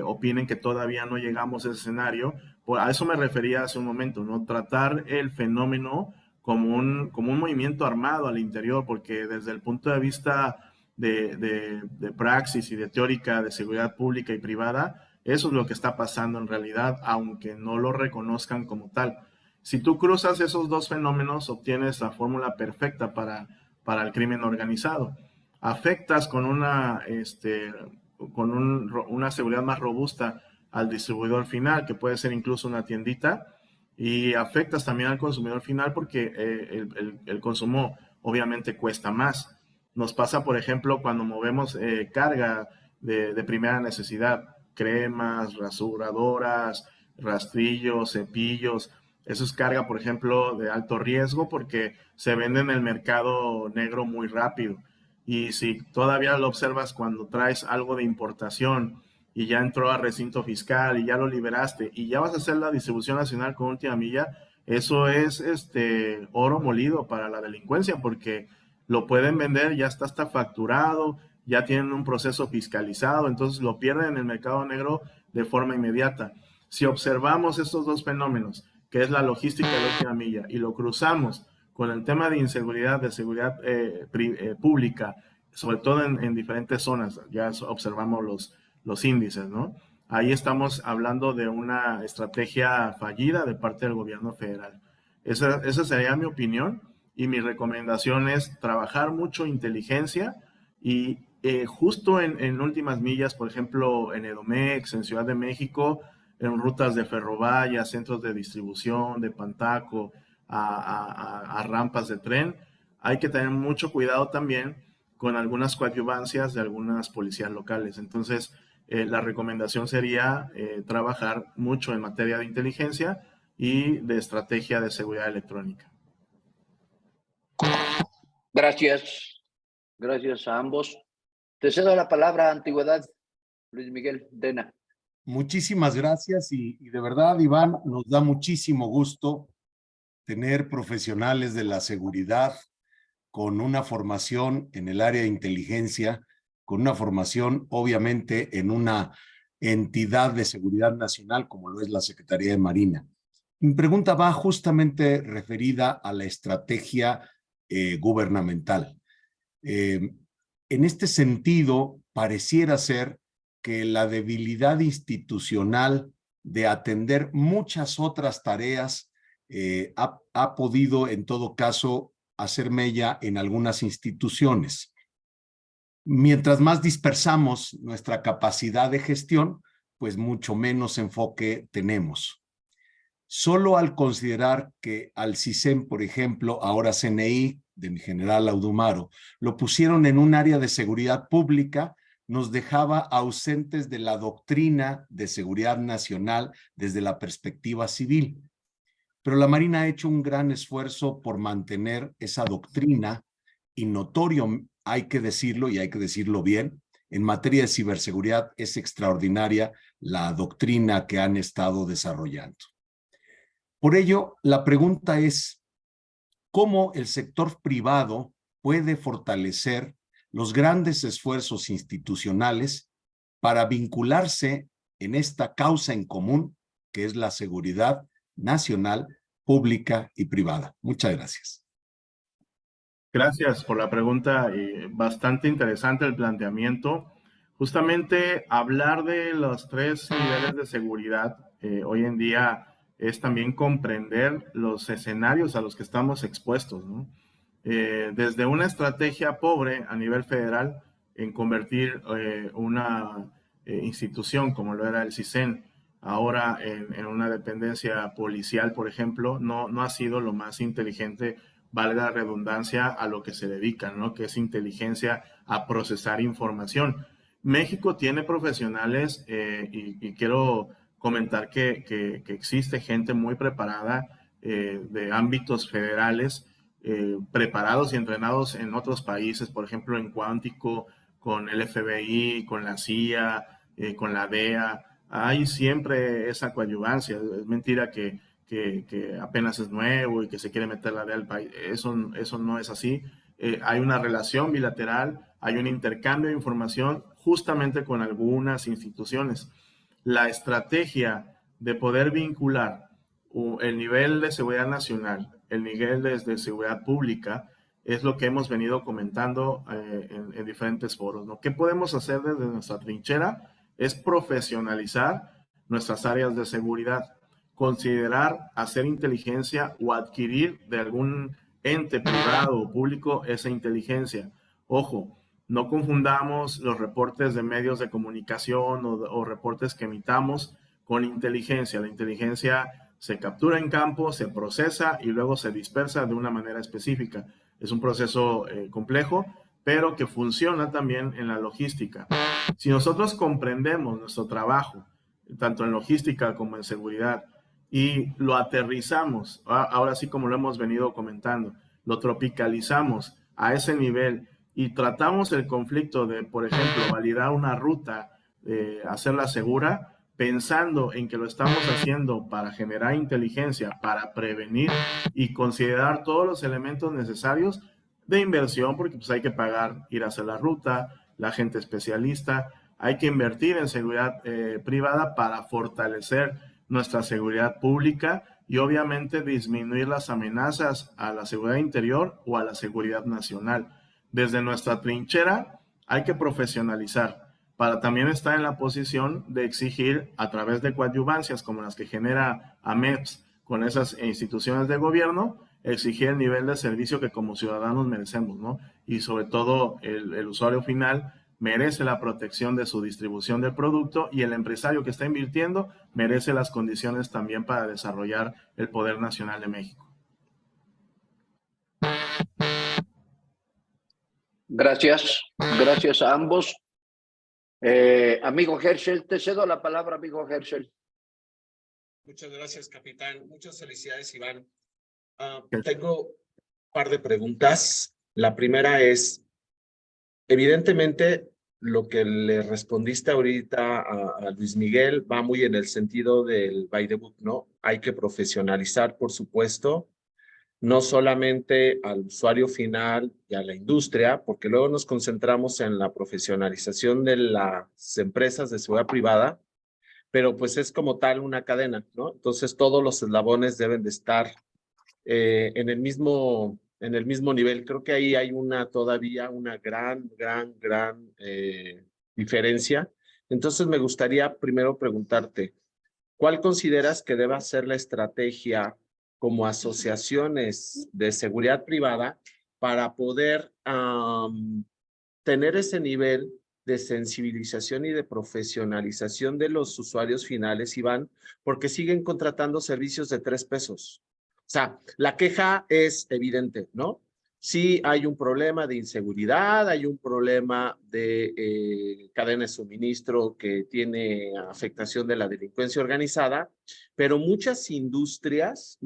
opinen que todavía no llegamos a ese escenario, pues a eso me refería hace un momento, ¿no? Tratar el fenómeno como un movimiento armado al interior, porque desde el punto de vista de praxis y de teórica de seguridad pública y privada, eso es lo que está pasando en realidad, aunque no lo reconozcan como tal. Si tú cruzas esos dos fenómenos, obtienes la fórmula perfecta para el crimen organizado. Afectas con una seguridad más robusta al distribuidor final, que puede ser incluso una tiendita, y afectas también al consumidor final porque el consumo obviamente cuesta más. Nos pasa, por ejemplo, cuando movemos carga de primera necesidad, cremas, rasuradoras, rastrillos, cepillos. Eso es carga, por ejemplo, de alto riesgo porque se vende en el mercado negro muy rápido. Y si todavía lo observas cuando traes algo de importación y ya entró a recinto fiscal y ya lo liberaste y ya vas a hacer la distribución nacional con última milla, eso es oro molido para la delincuencia porque lo pueden vender, ya está facturado, ya tienen un proceso fiscalizado, entonces lo pierden en el mercado negro de forma inmediata. Si observamos estos dos fenómenos, que es la logística de la última milla, y lo cruzamos con el tema de inseguridad, de seguridad pública, sobre todo en diferentes zonas, ya observamos los índices, ¿no? Ahí estamos hablando de una estrategia fallida de parte del gobierno federal. Esa sería mi opinión, y mi recomendación es trabajar mucho inteligencia y justo en últimas millas, por ejemplo, en Edomex, en Ciudad de México, en rutas de ferrovía, centros de distribución, de Pantaco, a rampas de tren. Hay que tener mucho cuidado también con algunas coadyuvancias de algunas policías locales. Entonces, la recomendación sería trabajar mucho en materia de inteligencia y de estrategia de seguridad electrónica. Gracias. Gracias a ambos. Te cedo la palabra, Antigüedad. Luis Miguel Dena. Muchísimas gracias y de verdad, Iván, nos da muchísimo gusto tener profesionales de la seguridad con una formación en el área de inteligencia, con una formación obviamente en una entidad de seguridad nacional como lo es la Secretaría de Marina. Mi pregunta va justamente referida a la estrategia gubernamental. En este sentido, pareciera ser que la debilidad institucional de atender muchas otras tareas ha podido, en todo caso, hacer mella en algunas instituciones. Mientras más dispersamos nuestra capacidad de gestión, pues mucho menos enfoque tenemos. Solo al considerar que al CISEN, por ejemplo, ahora CNI, de mi general Audumaro, lo pusieron en un área de seguridad pública, nos dejaba ausentes de la doctrina de seguridad nacional desde la perspectiva civil. Pero la Marina ha hecho un gran esfuerzo por mantener esa doctrina y notorio, hay que decirlo y hay que decirlo bien, en materia de ciberseguridad es extraordinaria la doctrina que han estado desarrollando. Por ello, la pregunta es, ¿cómo el sector privado puede fortalecer los grandes esfuerzos institucionales para vincularse en esta causa en común, que es la seguridad nacional, pública y privada? Muchas gracias. Gracias por la pregunta, bastante interesante el planteamiento. Justamente hablar de los 3 niveles de seguridad hoy en día es también comprender los escenarios a los que estamos expuestos, ¿no? Desde una estrategia pobre a nivel federal en convertir una institución como lo era el CISEN ahora en una dependencia policial, por ejemplo, no ha sido lo más inteligente, valga la redundancia, a lo que se dedican, ¿no? Que es inteligencia a procesar información. México tiene profesionales y quiero comentar que existe gente muy preparada de ámbitos federales, preparados y entrenados en otros países, por ejemplo en Cuántico, con el FBI, con la CIA, con la DEA. Hay siempre esa coadyuvancia. Es mentira que apenas es nuevo y que se quiere meter la DEA al país. Eso no es así. Hay una relación bilateral, hay un intercambio de información justamente con algunas instituciones. La estrategia de poder vincular el nivel de seguridad nacional, el nivel de seguridad pública, es lo que hemos venido comentando en diferentes foros, ¿no? ¿Qué podemos hacer desde nuestra trinchera? Es profesionalizar nuestras áreas de seguridad, considerar hacer inteligencia o adquirir de algún ente privado o público esa inteligencia. Ojo, no confundamos los reportes de medios de comunicación o reportes que emitamos con inteligencia. La inteligencia se captura en campo, se procesa y luego se dispersa de una manera específica. Es un proceso complejo, pero que funciona también en la logística. Si nosotros comprendemos nuestro trabajo, tanto en logística como en seguridad, y lo aterrizamos, ahora sí como lo hemos venido comentando, lo tropicalizamos a ese nivel y tratamos el conflicto de, por ejemplo, validar una ruta, hacerla segura, pensando en que lo estamos haciendo para generar inteligencia, para prevenir y considerar todos los elementos necesarios de inversión, porque pues hay que pagar, ir a hacer la ruta, la gente especialista, hay que invertir en seguridad privada para fortalecer nuestra seguridad pública y obviamente disminuir las amenazas a la seguridad interior o a la seguridad nacional. Desde nuestra trinchera hay que profesionalizar para también estar en la posición de exigir a través de coadyuvancias como las que genera AMEPS con esas instituciones de gobierno, exigir el nivel de servicio que como ciudadanos merecemos, ¿no? Y sobre todo el usuario final merece la protección de su distribución del producto y el empresario que está invirtiendo merece las condiciones también para desarrollar el poder nacional de México. Gracias a ambos. Amigo Herschel, te cedo la palabra, amigo Herschel. Muchas gracias, capitán. Muchas felicidades, Iván. Tengo un par de preguntas. La primera es, evidentemente, lo que le respondiste ahorita a Luis Miguel va muy en el sentido del by the book, ¿no? Hay que profesionalizar, por supuesto, no solamente al usuario final y a la industria, porque luego nos concentramos en la profesionalización de las empresas de seguridad privada, pero pues es como tal una cadena, ¿no? Entonces todos los eslabones deben de estar en el mismo nivel. Creo que ahí hay todavía una gran diferencia. Entonces me gustaría primero preguntarte, ¿cuál consideras que deba ser la estrategia como asociaciones de seguridad privada para poder tener ese nivel de sensibilización y de profesionalización de los usuarios finales, Iván, porque siguen contratando servicios de 3 pesos? O sea, la queja es evidente, ¿no? Sí hay un problema de inseguridad, hay un problema de cadena de suministro que tiene afectación de la delincuencia organizada, pero muchas industrias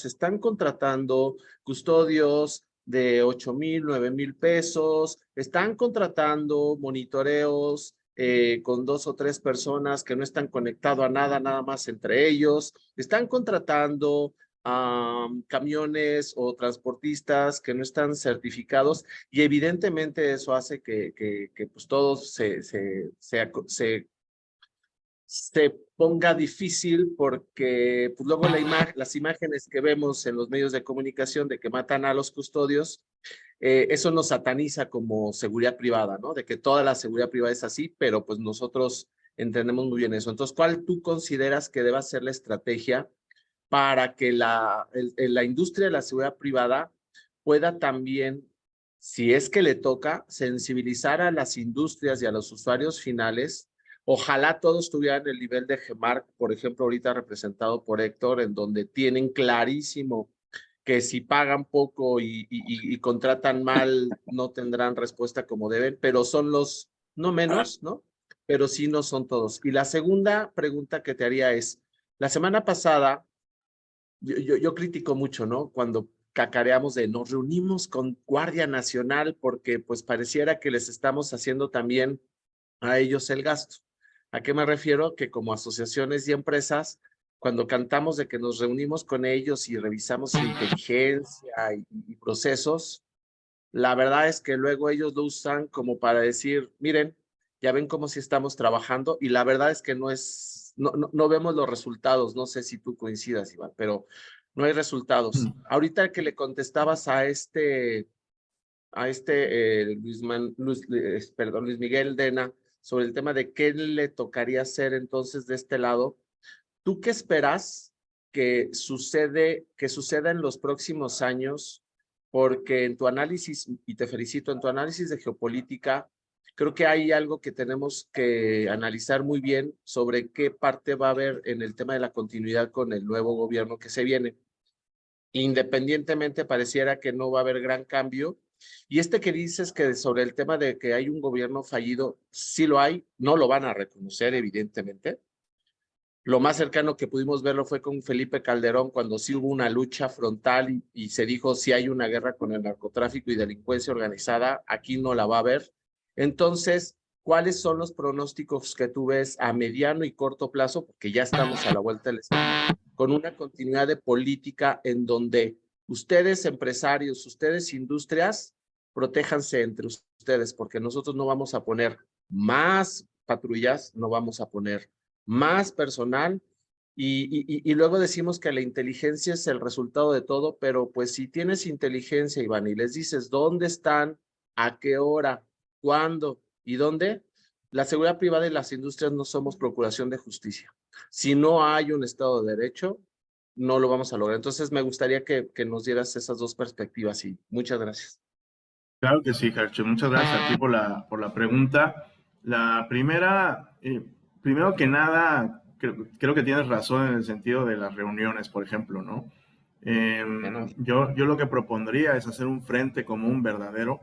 están contratando custodios de 8,000, 9,000 pesos, están contratando monitoreos con 2 o 3 personas que no están conectados a nada más entre ellos, están contratando camiones o transportistas que no están certificados y evidentemente eso hace que pues todos se ponga difícil porque pues luego las imágenes que vemos en los medios de comunicación de que matan a los custodios, eso nos sataniza como seguridad privada, ¿no? De que toda la seguridad privada es así, pero pues nosotros entendemos muy bien eso. Entonces, ¿cuál tú consideras que deba ser la estrategia para que la industria de la seguridad privada pueda también, si es que le toca, sensibilizar a las industrias y a los usuarios finales? Ojalá todos tuvieran el nivel de GEMARC, por ejemplo, ahorita representado por Héctor, en donde tienen clarísimo que si pagan poco y contratan mal, no tendrán respuesta como deben, pero son los, no menos, ¿no? Pero sí no son todos. Y la segunda pregunta que te haría es, la semana pasada, yo critico mucho, ¿no? Cuando cacareamos de nos reunimos con Guardia Nacional porque pues pareciera que les estamos haciendo también a ellos el gasto. ¿A qué me refiero? Que como asociaciones y empresas, cuando cantamos de que nos reunimos con ellos y revisamos inteligencia y procesos, la verdad es que luego ellos lo usan como para decir, miren, ya ven cómo sí estamos trabajando, y la verdad es que no vemos los resultados. No sé si tú coincidas, Iván, pero no hay resultados. Ahorita que le contestabas a Luis Miguel Dena sobre el tema de qué le tocaría hacer entonces de este lado, ¿tú qué esperas que suceda en los próximos años? Porque en tu análisis, y te felicito, en tu análisis de geopolítica, creo que hay algo que tenemos que analizar muy bien sobre qué parte va a haber en el tema de la continuidad con el nuevo gobierno que se viene. Independientemente, pareciera que no va a haber gran cambio. Y que dices que sobre el tema de que hay un gobierno fallido, sí lo hay, no lo van a reconocer, evidentemente. Lo más cercano que pudimos verlo fue con Felipe Calderón, cuando sí hubo una lucha frontal y se dijo si hay una guerra con el narcotráfico y delincuencia organizada, aquí no la va a haber. Entonces, ¿cuáles son los pronósticos que tú ves a mediano y corto plazo? Porque ya estamos a la vuelta del esquina, con una continuidad de política en donde ustedes empresarios, ustedes industrias, protéjanse entre ustedes, porque nosotros no vamos a poner más patrullas, no vamos a poner más personal Y luego decimos que la inteligencia es el resultado de todo, pero pues si tienes inteligencia, Iván, y les dices dónde están, a qué hora, cuándo y dónde, la seguridad privada y las industrias no somos procuración de justicia. Si no hay un Estado de Derecho, no lo vamos a lograr. Entonces me gustaría que nos dieras esas dos perspectivas y muchas gracias. Claro que sí, Harche. Muchas gracias a ti por la pregunta. La primera, primero que nada, creo que tienes razón en el sentido de las reuniones, por ejemplo, ¿no? Yo lo que propondría es hacer un frente común verdadero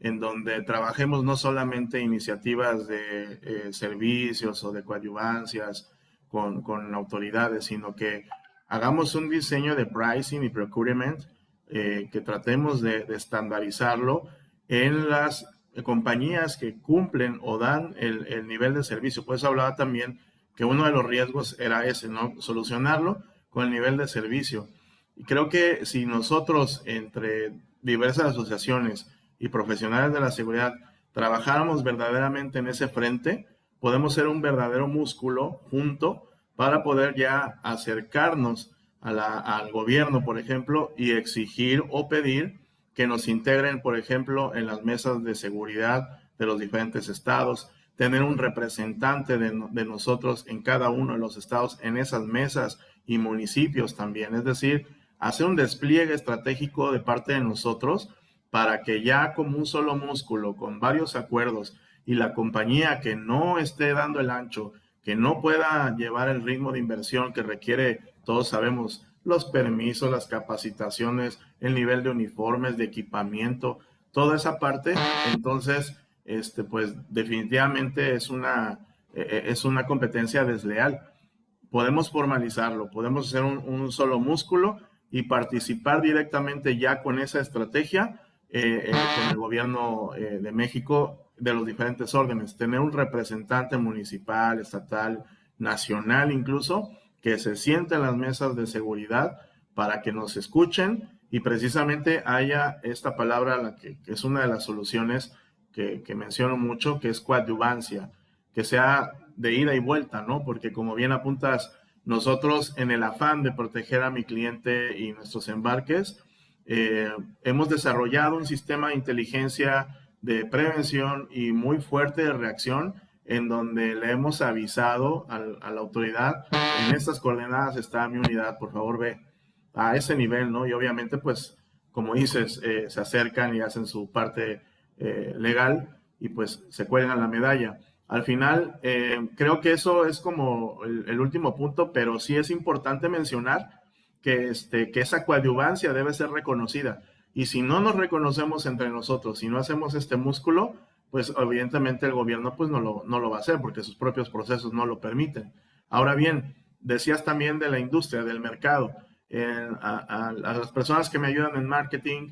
en donde trabajemos no solamente iniciativas de servicios o de coadyuvancias con autoridades, sino que hagamos un diseño de pricing y procurement que tratemos de estandarizarlo en las compañías que cumplen o dan el nivel de servicio. Por eso hablaba también que uno de los riesgos era ese, ¿no? Solucionarlo con el nivel de servicio. Y creo que si nosotros, entre diversas asociaciones y profesionales de la seguridad, trabajáramos verdaderamente en ese frente, podemos ser un verdadero músculo junto para poder ya acercarnos al gobierno, por ejemplo, y exigir o pedir que nos integren, por ejemplo, en las mesas de seguridad de los diferentes estados, tener un representante de nosotros en cada uno de los estados en esas mesas y municipios también. Es decir, hacer un despliegue estratégico de parte de nosotros para que ya como un solo músculo, con varios acuerdos, y la compañía que no esté dando el ancho, que no pueda llevar el ritmo de inversión que requiere, todos sabemos, los permisos, las capacitaciones, el nivel de uniformes, de equipamiento, toda esa parte, entonces, pues definitivamente es una competencia desleal. Podemos formalizarlo, podemos hacer un solo músculo y participar directamente ya con esa estrategia con el gobierno de México de los diferentes órdenes, tener un representante municipal, estatal, nacional incluso, que se siente en las mesas de seguridad para que nos escuchen y precisamente haya esta palabra, que es una de las soluciones que menciono mucho, que es coadyuvancia, que sea de ida y vuelta, ¿no? Porque como bien apuntas, nosotros en el afán de proteger a mi cliente y nuestros embarques, hemos desarrollado un sistema de inteligencia de prevención y muy fuerte de reacción en donde le hemos avisado a la autoridad, en estas coordenadas está mi unidad, por favor ve a ese nivel, ¿no? Y obviamente, pues, como dices, se acercan y hacen su parte legal y pues se cuelgan la medalla. Al final, creo que eso es como el último punto, pero sí es importante mencionar que esa coadyuvancia debe ser reconocida. Y si no nos reconocemos entre nosotros, si no hacemos este músculo, pues evidentemente el gobierno pues no lo va a hacer porque sus propios procesos no lo permiten. Ahora bien, decías también de la industria, del mercado. A las personas que me ayudan en marketing,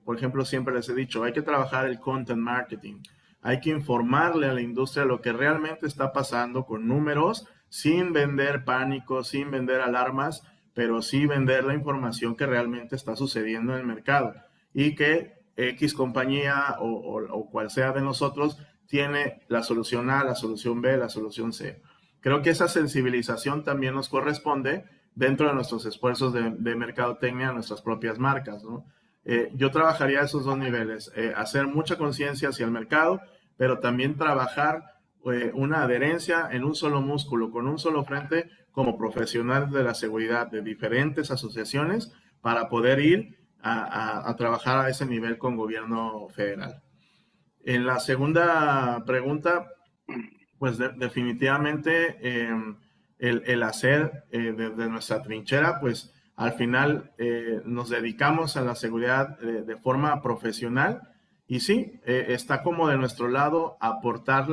por ejemplo, siempre les he dicho, hay que trabajar el content marketing. Hay que informarle a la industria lo que realmente está pasando con números, sin vender pánico, sin vender alarmas, pero sí vender la información que realmente está sucediendo en el mercado y que X compañía o cual sea de nosotros tiene la solución A, la solución B, la solución C. Creo que esa sensibilización también nos corresponde dentro de nuestros esfuerzos de mercadotecnia a nuestras propias marcas, ¿no? Yo trabajaría esos dos niveles, hacer mucha conciencia hacia el mercado, pero también trabajar una adherencia en un solo músculo, con un solo frente, como profesionales de la seguridad de diferentes asociaciones para poder ir a trabajar a ese nivel con gobierno federal. En la segunda pregunta, pues definitivamente el hacer desde nuestra trinchera, pues al final nos dedicamos a la seguridad de forma profesional y sí, está como de nuestro lado aportar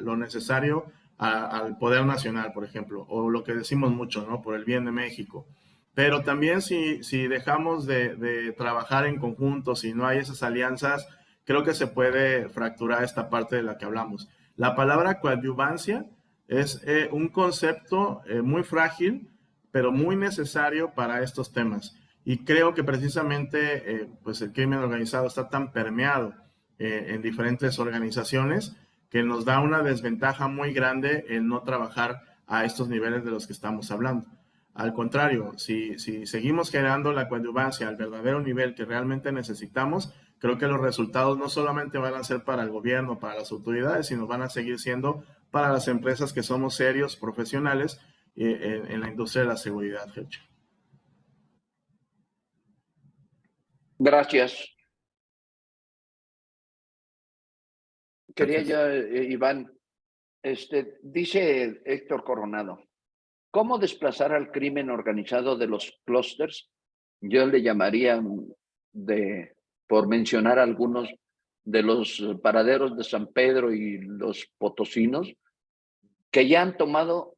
lo necesario al poder nacional, por ejemplo, o lo que decimos mucho, ¿no? Por el bien de México. Pero también si dejamos de trabajar en conjunto, si no hay esas alianzas, creo que se puede fracturar esta parte de la que hablamos. La palabra coadyuvancia es un concepto muy frágil, pero muy necesario para estos temas. Y creo que precisamente pues el crimen organizado está tan permeado en diferentes organizaciones que nos da una desventaja muy grande el no trabajar a estos niveles de los que estamos hablando. Al contrario, si seguimos generando la coadyuvancia al verdadero nivel que realmente necesitamos, creo que los resultados no solamente van a ser para el gobierno, para las autoridades, sino van a seguir siendo para las empresas que somos serios, profesionales en la industria de la seguridad, Hecho. Gracias. Quería ya, Iván, dice Héctor Coronado, ¿cómo desplazar al crimen organizado de los clústeres? Yo le llamaría, por mencionar algunos, de los paraderos de San Pedro y los potosinos, que ya han tomado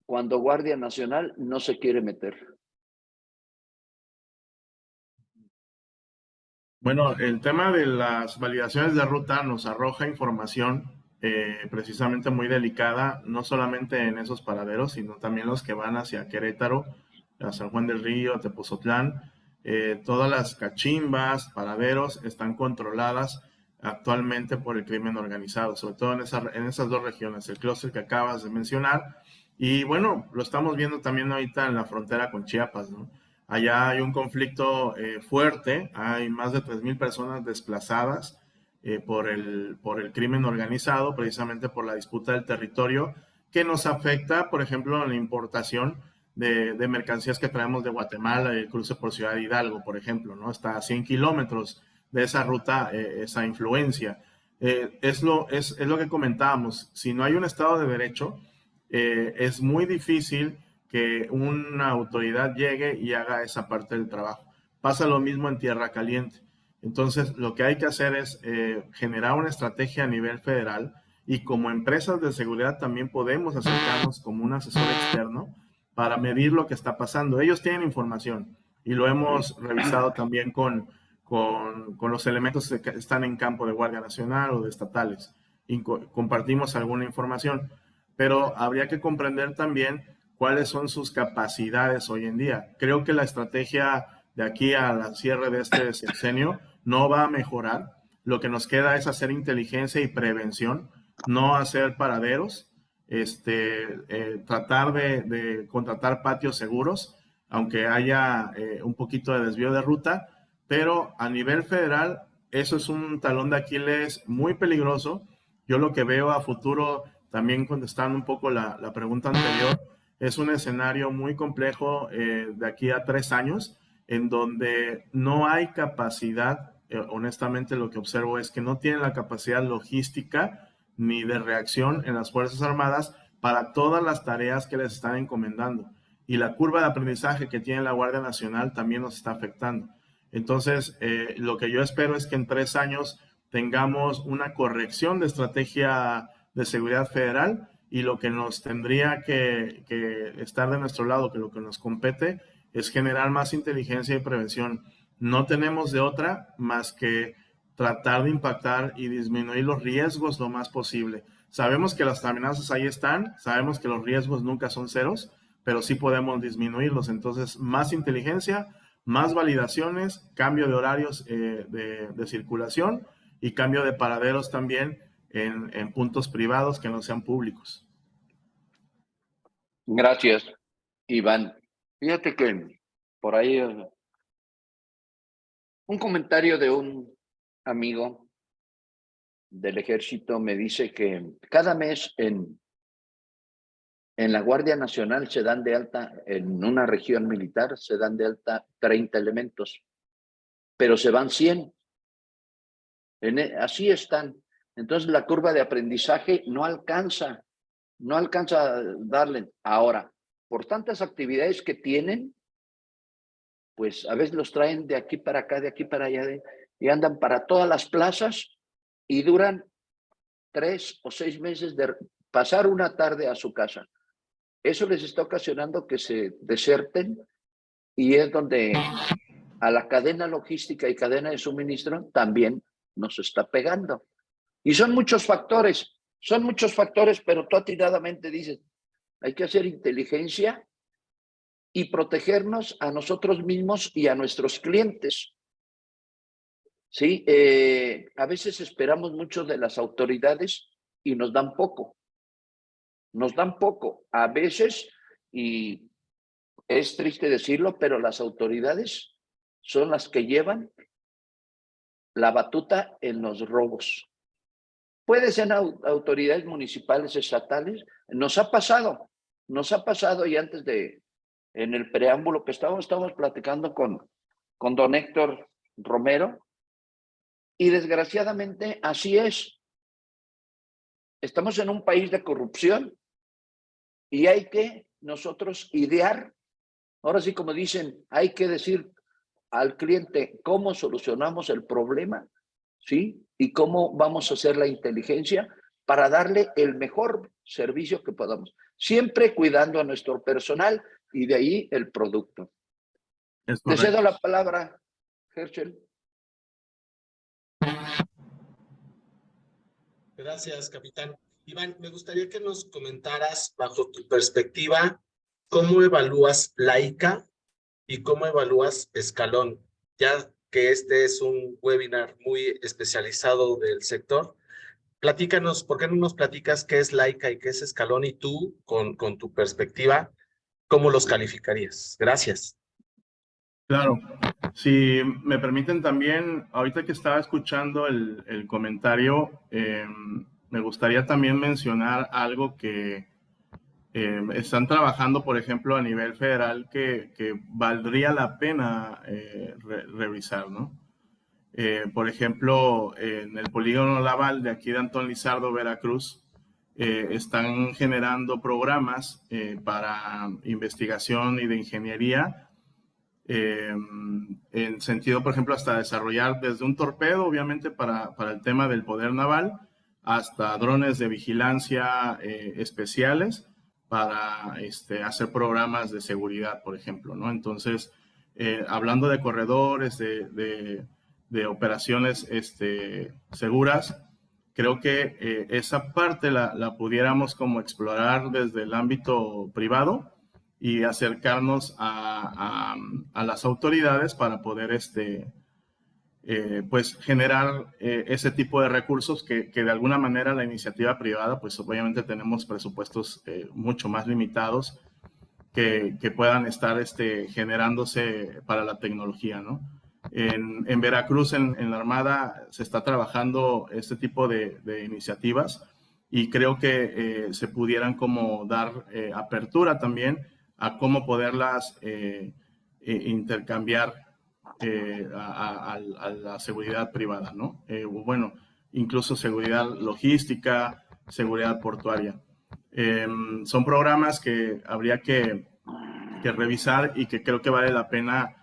cuando Guardia Nacional no se quiere meter. Bueno, el tema de las validaciones de ruta nos arroja información precisamente muy delicada, no solamente en esos paraderos, sino también los que van hacia Querétaro, a San Juan del Río, a Tepozotlán. Todas las cachimbas, paraderos, están controladas actualmente por el crimen organizado, sobre todo en esas dos regiones, el clúster que acabas de mencionar. Y bueno, lo estamos viendo también ahorita en la frontera con Chiapas, ¿no? Allá hay un conflicto fuerte, hay más de 3,000 personas desplazadas por el crimen organizado, precisamente por la disputa del territorio, que nos afecta, por ejemplo, en la importación de mercancías que traemos de Guatemala, el cruce por Ciudad Hidalgo, por ejemplo, ¿no? Está a 100 kilómetros de esa ruta, esa influencia. Es lo que comentábamos, si no hay un Estado de Derecho, es muy difícil que una autoridad llegue y haga esa parte del trabajo. Pasa lo mismo en Tierra Caliente. Entonces, lo que hay que hacer es generar una estrategia a nivel federal y como empresas de seguridad también podemos acercarnos como un asesor externo para medir lo que está pasando. Ellos tienen información y lo hemos revisado también con los elementos que están en campo de Guardia Nacional o de estatales. Y compartimos alguna información, pero habría que comprender también cuáles son sus capacidades hoy en día. Creo que la estrategia de aquí al cierre de este sexenio no va a mejorar. Lo que nos queda es hacer inteligencia y prevención, no hacer paraderos, tratar de contratar patios seguros, aunque haya un poquito de desvío de ruta, pero a nivel federal eso es un talón de Aquiles muy peligroso. Yo lo que veo a futuro, también contestando un poco la pregunta anterior, es un escenario muy complejo de aquí a 3 años, en donde no hay capacidad, honestamente lo que observo es que no tienen la capacidad logística ni de reacción en las Fuerzas Armadas para todas las tareas que les están encomendando. Y la curva de aprendizaje que tiene la Guardia Nacional también nos está afectando. Entonces, lo que yo espero es que en 3 años tengamos una corrección de estrategia de seguridad federal y lo que nos tendría que estar de nuestro lado, que lo que nos compete es generar más inteligencia y prevención. No tenemos de otra más que tratar de impactar y disminuir los riesgos lo más posible. Sabemos que las amenazas ahí están, sabemos que los riesgos nunca son ceros, pero sí podemos disminuirlos. Entonces, más inteligencia, más validaciones, cambio de horarios de circulación y cambio de paraderos también en puntos privados que no sean públicos. Gracias, Iván. Fíjate que por ahí un comentario de un amigo del ejército me dice que cada mes en la Guardia Nacional se dan de alta, en una región militar se dan de alta 30 elementos, pero se van 100. Así están. Entonces la curva de aprendizaje no alcanza a darle. Ahora, por tantas actividades que tienen, pues a veces los traen de aquí para acá, de aquí para allá, y andan para todas las plazas y duran 3 o 6 meses de pasar una tarde a su casa. Eso les está ocasionando que se deserten y es donde a la cadena logística y cadena de suministro también nos está pegando. Y son muchos factores, pero tú atiradamente dices, hay que hacer inteligencia y protegernos a nosotros mismos y a nuestros clientes. Sí, a veces esperamos mucho de las autoridades y nos dan poco. nos dan poco. A veces, y es triste decirlo, pero las autoridades son las que llevan la batuta en los robos. Puede ser autoridades municipales, estatales. Nos ha pasado y antes de, en el preámbulo que estábamos platicando con don Héctor Romero, y desgraciadamente así es. Estamos en un país de corrupción y hay que nosotros idear, ahora sí como dicen, hay que decir al cliente cómo solucionamos el problema, ¿sí? Y cómo vamos a hacer la inteligencia para darle el mejor servicio que podamos, siempre cuidando a nuestro personal y de ahí el producto. Te cedo la palabra, Herschel. Gracias, capitán. Iván, me gustaría que nos comentaras, bajo tu perspectiva, cómo evalúas Laika y cómo evalúas Escalón, ya que este es un webinar muy especializado del sector. Platícanos, ¿por qué no nos platicas qué es Laika y qué es Escalón? Y tú, con tu perspectiva, ¿cómo los calificarías? Gracias. Claro. Si me permiten también, ahorita que estaba escuchando el comentario, me gustaría también mencionar algo que están trabajando, por ejemplo, a nivel federal, que valdría la pena revisar, ¿no? Por ejemplo, en el polígono Laval de aquí de Antón Lizardo, Veracruz, están generando programas para investigación y de ingeniería, en sentido, por ejemplo, hasta desarrollar desde un torpedo, obviamente, para el tema del poder naval, hasta drones de vigilancia especiales para hacer programas de seguridad, por ejemplo, ¿no? Entonces, hablando de corredores, de operaciones seguras, creo que esa parte la pudiéramos como explorar desde el ámbito privado y acercarnos a las autoridades para poder pues generar ese tipo de recursos que de alguna manera la iniciativa privada, pues obviamente tenemos presupuestos mucho más limitados que puedan estar generándose para la tecnología, ¿no? En Veracruz, en la Armada, se está trabajando este tipo de iniciativas y creo que se pudieran como dar apertura también a cómo poderlas intercambiar a la seguridad privada, ¿no? Bueno, incluso seguridad logística, seguridad portuaria. Son programas que habría que revisar y que creo que vale la pena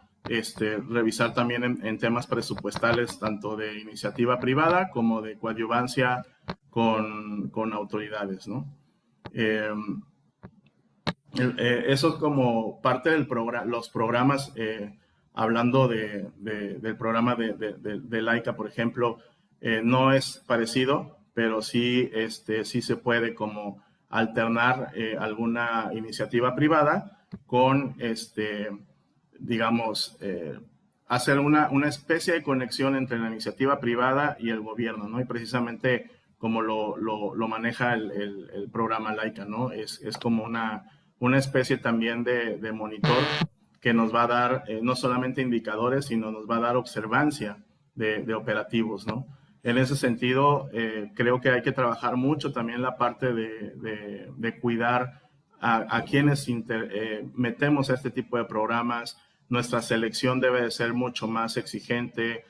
revisar también en temas presupuestales, tanto de iniciativa privada como de coadyuvancia con autoridades, ¿no? Eso como parte del los programas, hablando del programa de Laika, por ejemplo, no es parecido, pero sí, sí se puede como alternar alguna iniciativa privada con, digamos, hacer una especie de conexión entre la iniciativa privada y el gobierno, ¿no? Y precisamente como lo maneja el programa Laika, ¿no? Es como una especie también de monitor que nos va a dar no solamente indicadores, sino nos va a dar observancia de operativos, ¿no? En ese sentido, creo que hay que trabajar mucho también la parte de cuidar a quienes metemos a este tipo de programas. Nuestra selección debe de ser mucho más exigente,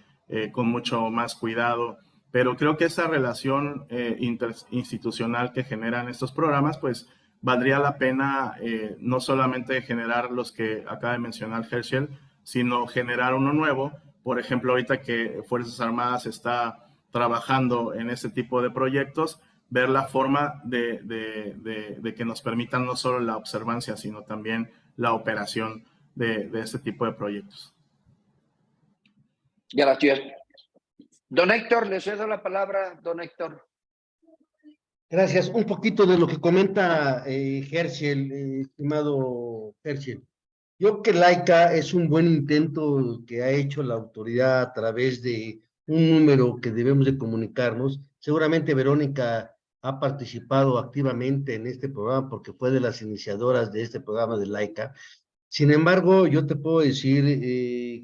con mucho más cuidado, pero creo que esa relación interinstitucional que generan estos programas, pues valdría la pena no solamente generar los que acaba de mencionar Herschel, sino generar uno nuevo. Por ejemplo, ahorita que Fuerzas Armadas está trabajando en este tipo de proyectos, ver la forma de que nos permitan no solo la observancia, sino también la operación de este tipo de proyectos. Gracias. Don Héctor, le cedo la palabra, don Héctor. Gracias. Un poquito de lo que comenta Herschel, estimado Herschel. Yo creo que Laika es un buen intento que ha hecho la autoridad a través de un número que debemos de comunicarnos. Seguramente Verónica ha participado activamente en este programa porque fue de las iniciadoras de este programa de Laika. Sin embargo, yo te puedo decir,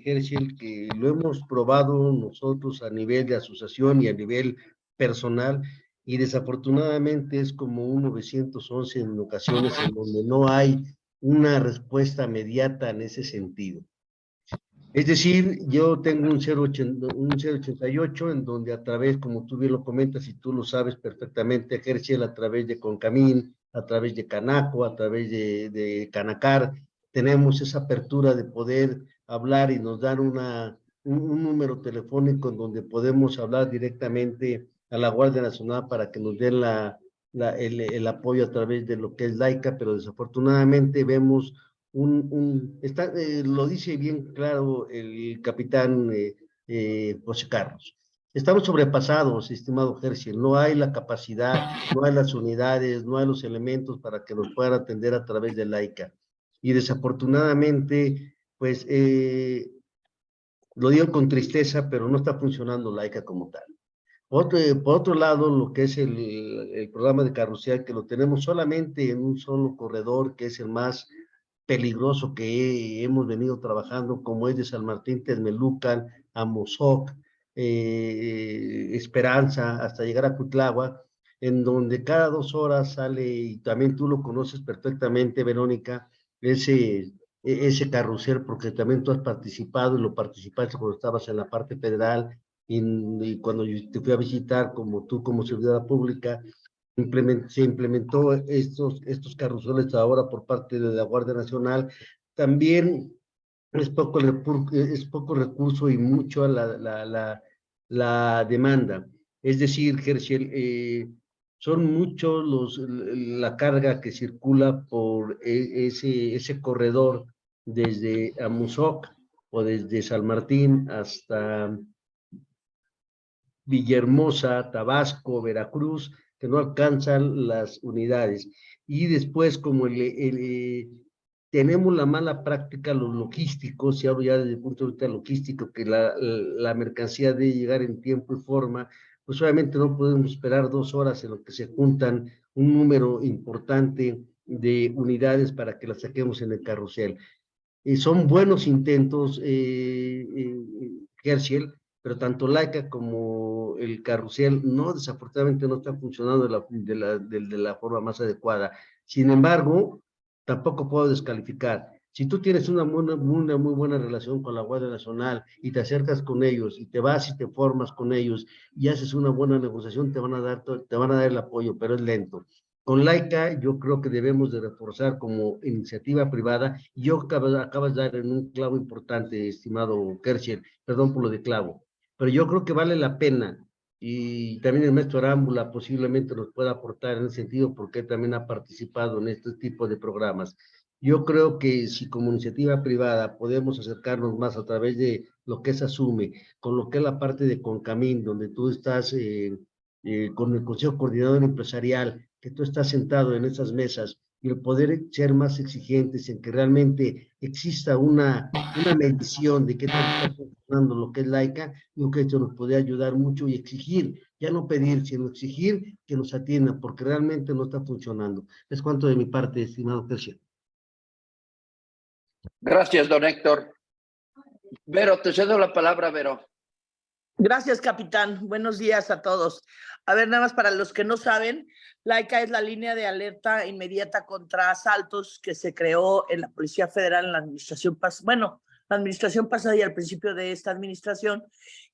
Herschel, que lo hemos probado nosotros a nivel de asociación y a nivel personal, y desafortunadamente es como un 911 en ocasiones en donde no hay una respuesta inmediata en ese sentido. Es decir, yo tengo un 088 en donde a través, como tú bien lo comentas y tú lo sabes perfectamente, Herschel, a través de Concamín, a través de Canaco, a través de Canacar, tenemos esa apertura de poder hablar y nos dan un número telefónico en donde podemos hablar directamente a la Guardia Nacional para que nos den el apoyo a través de lo que es Laika, pero desafortunadamente vemos lo dice bien claro el capitán José Carlos. Estamos sobrepasados, estimado Herschel, no hay la capacidad, no hay las unidades, no hay los elementos para que nos puedan atender a través de Laika. Y desafortunadamente, pues, lo digo con tristeza, pero no está funcionando Laika como tal. Por otro lado, lo que es el programa de carrusel, que lo tenemos solamente en un solo corredor, que es el más peligroso que hemos venido trabajando, como es de San Martín, Texmelucan, Amozoc, Esperanza, hasta llegar a Cuitlagua, en donde cada 2 horas sale, y también tú lo conoces perfectamente, Verónica, ese carrusel, porque también tú has participado y lo participaste cuando estabas en la parte federal, y cuando yo te fui a visitar como tú como servidora pública, se implementó estos carruseles ahora por parte de la Guardia Nacional. También es poco recurso y mucho la demanda. Es decir, Herschel, son muchos la carga que circula por ese corredor desde Amozoc o desde San Martín hasta Villahermosa, Tabasco, Veracruz, que no alcanzan las unidades. Y después, como tenemos la mala práctica, los logísticos, y hablo ya desde el punto de vista logístico, que la mercancía debe llegar en tiempo y forma, pues obviamente no podemos esperar 2 horas en lo que se juntan un número importante de unidades para que las saquemos en el carrusel. Son buenos intentos, Herschel, pero tanto Laika como el carrusel desafortunadamente no están funcionando de la forma más adecuada. Sin embargo, tampoco puedo descalificar. Si tú tienes una muy buena relación con la Guardia Nacional y te acercas con ellos y te vas y te formas con ellos y haces una buena negociación, te van a dar el apoyo, pero es lento. Con Laika yo creo que debemos de reforzar como iniciativa privada, y yo acabas de dar en un clavo importante, estimado Herschel, perdón por lo de clavo, pero yo creo que vale la pena, y también el maestro Arámbula posiblemente nos pueda aportar en ese sentido porque también ha participado en este tipo de programas. Yo creo que si como iniciativa privada podemos acercarnos más a través de lo que es Asume, con lo que es la parte de Concamín, donde tú estás con el Consejo Coordinador Empresarial, que tú estás sentado en esas mesas, y el poder ser más exigentes en que realmente exista una medición de qué tal está funcionando lo que es Laika, yo creo que esto nos puede ayudar mucho, y exigir, ya no pedir, sino exigir que nos atiendan, porque realmente no está funcionando. Es cuanto de mi parte, estimado Herschel. Gracias, don Héctor. Vero, te cedo la palabra, Vero. Gracias, capitán. Buenos días a todos. A ver, nada más para los que no saben, Laika es la línea de alerta inmediata contra asaltos que se creó en la Policía Federal en la administración pasada, la administración pasada y al principio de esta administración,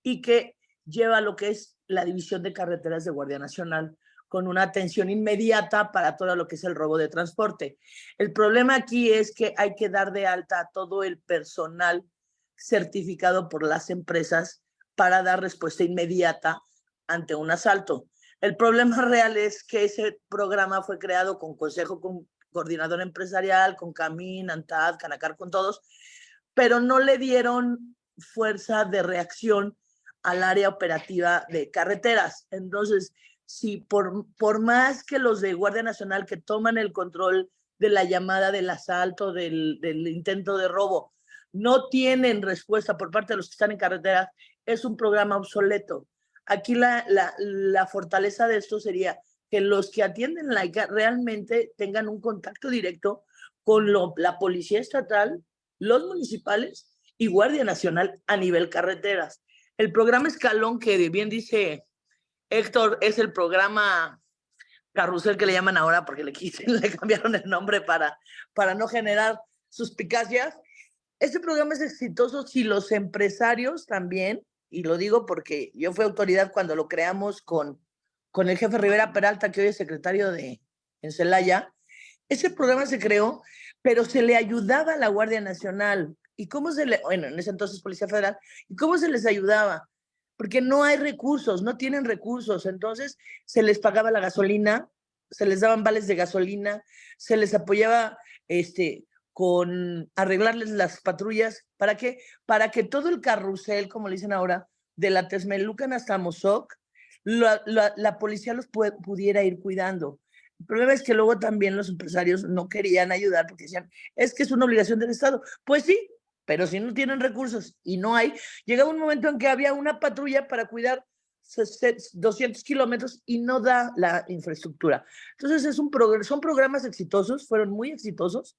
y que lleva lo que es la División de Carreteras de Guardia Nacional, con una atención inmediata para todo lo que es el robo de transporte. El problema aquí es que hay que dar de alta a todo el personal certificado por las empresas para dar respuesta inmediata ante un asalto. El problema real es que ese programa fue creado con Consejo Coordinador Empresarial, con Camín, ANTAD, Canacar, con todos, pero no le dieron fuerza de reacción al área operativa de carreteras. Entonces, si por más que los de Guardia Nacional que toman el control de la llamada del asalto, del intento de robo, no tienen respuesta por parte de los que están en carreteras, es un programa obsoleto. Aquí la fortaleza de esto sería que los que atienden Laica realmente tengan un contacto directo con la Policía Estatal, los municipales y Guardia Nacional a nivel carreteras. El programa Escalón, que bien dice Héctor, es el programa Carrusel que le llaman ahora porque le cambiaron el nombre para no generar suspicacias. Este programa es exitoso si los empresarios también, y lo digo porque yo fui autoridad cuando lo creamos con el jefe Rivera Peralta, que hoy es secretario en Celaya. Ese programa se creó, pero se le ayudaba a la Guardia Nacional. ¿Y cómo bueno, en ese entonces Policía Federal, ¿y cómo se les ayudaba? Porque no hay recursos, no tienen recursos, entonces se les pagaba la gasolina, se les daban vales de gasolina, se les apoyaba con arreglarles las patrullas. ¿Para qué? Para que todo el carrusel, como le dicen ahora, de la Texmelucan hasta Mozoc, la policía los pudiera ir cuidando. El problema es que luego también los empresarios no querían ayudar porque decían, es que es una obligación del Estado. Pues sí, pero si no tienen recursos y no hay, llegaba un momento en que había una patrulla para cuidar 200 kilómetros y no da la infraestructura. Entonces son programas exitosos, fueron muy exitosos,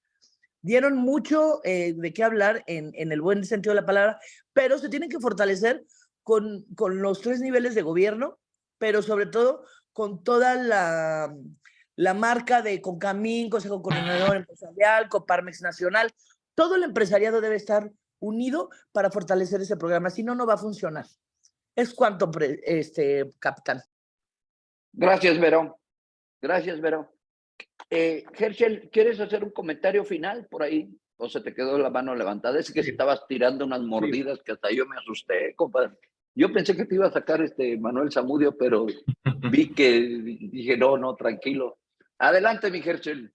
dieron mucho de qué hablar en el buen sentido de la palabra, pero se tienen que fortalecer con los 3 niveles de gobierno, pero sobre todo con toda la marca de CONCAMIN, Consejo Coordinador Empresarial, Coparmex Nacional. Todo el empresariado debe estar unido para fortalecer ese programa, si no, no va a funcionar. Es cuanto, capitán. Gracias, Vero. Gracias, Vero. Herschel, ¿quieres hacer un comentario final por ahí? ¿O se te quedó la mano levantada? Es que sí. Estabas tirando unas mordidas que hasta yo me asusté, compadre. Yo pensé que te iba a sacar Manuel Zamudio, pero vi que dije, no, tranquilo. Adelante, mi Herschel.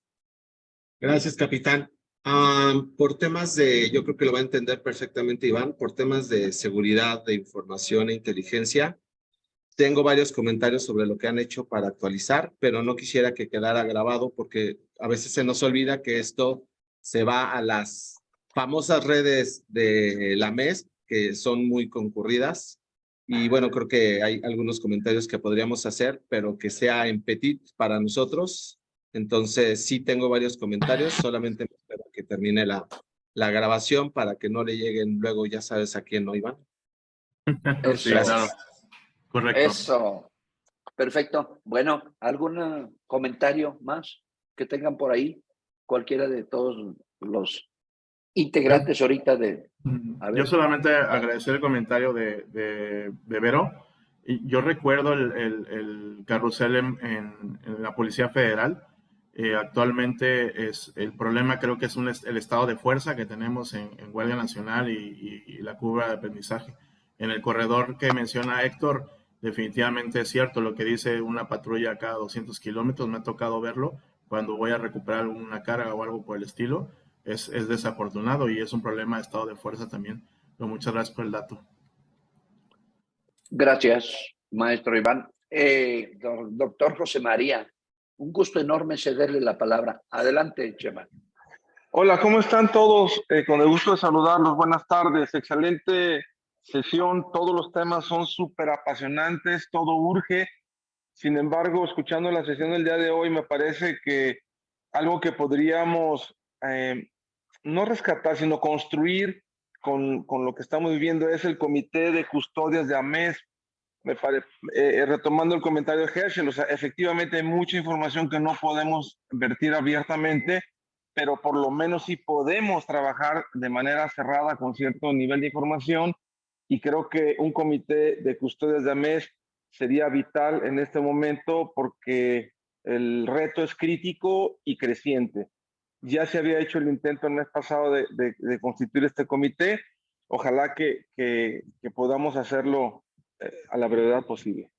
Gracias, capitán. Por temas yo creo que lo va a entender perfectamente Iván, por temas de seguridad, de información e inteligencia, tengo varios comentarios sobre lo que han hecho para actualizar, pero no quisiera que quedara grabado porque a veces se nos olvida que esto se va a las famosas redes de la MES, que son muy concurridas. Y bueno, creo que hay algunos comentarios que podríamos hacer, pero que sea en petit para nosotros. Entonces, sí tengo varios comentarios, solamente espero que termine la grabación para que no le lleguen luego, ya sabes a quién, ¿no, Iván? Sí, claro. Correcto. Eso. Perfecto. Bueno, ¿algún comentario más que tengan por ahí? Cualquiera de todos los integrantes ahorita de... Yo solamente agradecer el comentario de Vero. Yo recuerdo el carrusel en la Policía Federal. Actualmente el problema creo que es el estado de fuerza que tenemos en Guardia Nacional y la curva de aprendizaje. En el corredor que menciona Héctor, definitivamente es cierto lo que dice una patrulla cada 200 kilómetros. Me ha tocado verlo cuando voy a recuperar una carga o algo por el estilo. Es desafortunado y es un problema de estado de fuerza también. Pero muchas gracias por el dato. Gracias, maestro Iván. Doctor José María, un gusto enorme cederle la palabra. Adelante, Chema. Hola, ¿cómo están todos? Con el gusto de saludarlos. Buenas tardes. Excelente sesión. Todos los temas son súper apasionantes. Todo urge. Sin embargo, escuchando la sesión del día de hoy, me parece que algo que podríamos no rescatar, sino construir con lo que estamos viviendo es el Comité de Custodias de AMES. Retomando el comentario de Herschel, o sea, efectivamente hay mucha información que no podemos vertir abiertamente, pero por lo menos sí podemos trabajar de manera cerrada con cierto nivel de información, y creo que un comité de custodias de AMES sería vital en este momento porque el reto es crítico y creciente. Ya se había hecho el intento el mes pasado de constituir este comité. Ojalá que podamos hacerlo a la brevedad posible.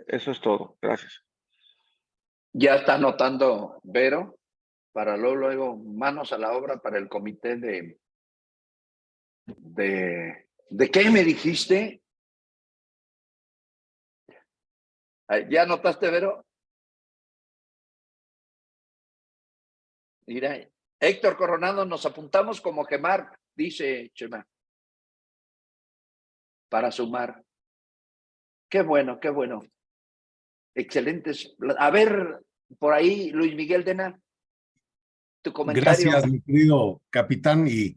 Eso es todo. Gracias. Ya está anotando Vero para luego manos a la obra para el comité ¿de qué me dijiste? ¿Ya anotaste, Vero? Mira, Héctor Coronado, nos apuntamos como quemar, dice Chema, para sumar. Qué bueno, qué bueno. excelentes. A ver, por ahí, Luis Miguel Dena, tu comentario. Gracias, mi querido capitán. Y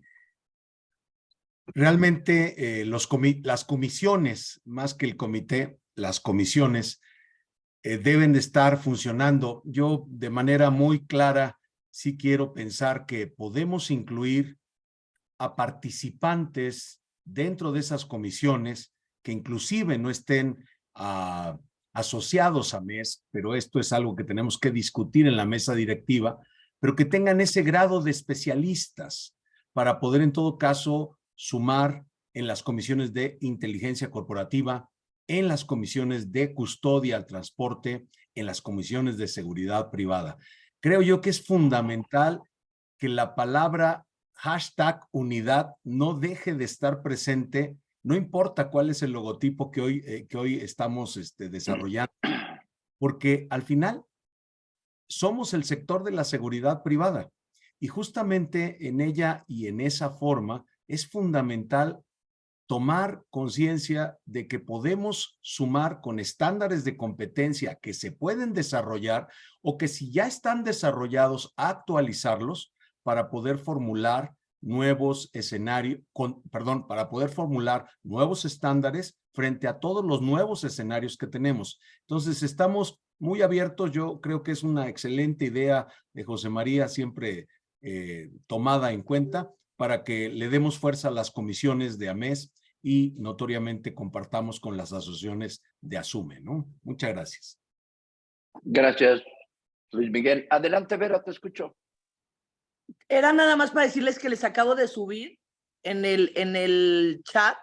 realmente las comisiones, más que el comité, las comisiones deben de estar funcionando. Yo de manera muy clara sí quiero pensar que podemos incluir a participantes dentro de esas comisiones que inclusive no estén asociados a MES, pero esto es algo que tenemos que discutir en la mesa directiva, pero que tengan ese grado de especialistas para poder en todo caso sumar en las comisiones de inteligencia corporativa, en las comisiones de custodia al transporte, en las comisiones de seguridad privada. Creo yo que es fundamental que la palabra #unidad no deje de estar presente, no importa cuál es el logotipo que hoy estamos desarrollando, porque al final somos el sector de la seguridad privada y justamente en ella y en esa forma es fundamental tomar conciencia de que podemos sumar con estándares de competencia que se pueden desarrollar o que si ya están desarrollados, actualizarlos para poder formular nuevos escenarios, para poder formular nuevos estándares frente a todos los nuevos escenarios que tenemos. Entonces, estamos muy abiertos. Yo creo que es una excelente idea de José María, siempre tomada en cuenta, para que le demos fuerza a las comisiones de AMES y notoriamente compartamos con las asociaciones de ASUME, ¿no? Muchas gracias. Gracias, Luis Miguel. Adelante, Vera, te escucho. Era nada más para decirles que les acabo de subir en el chat.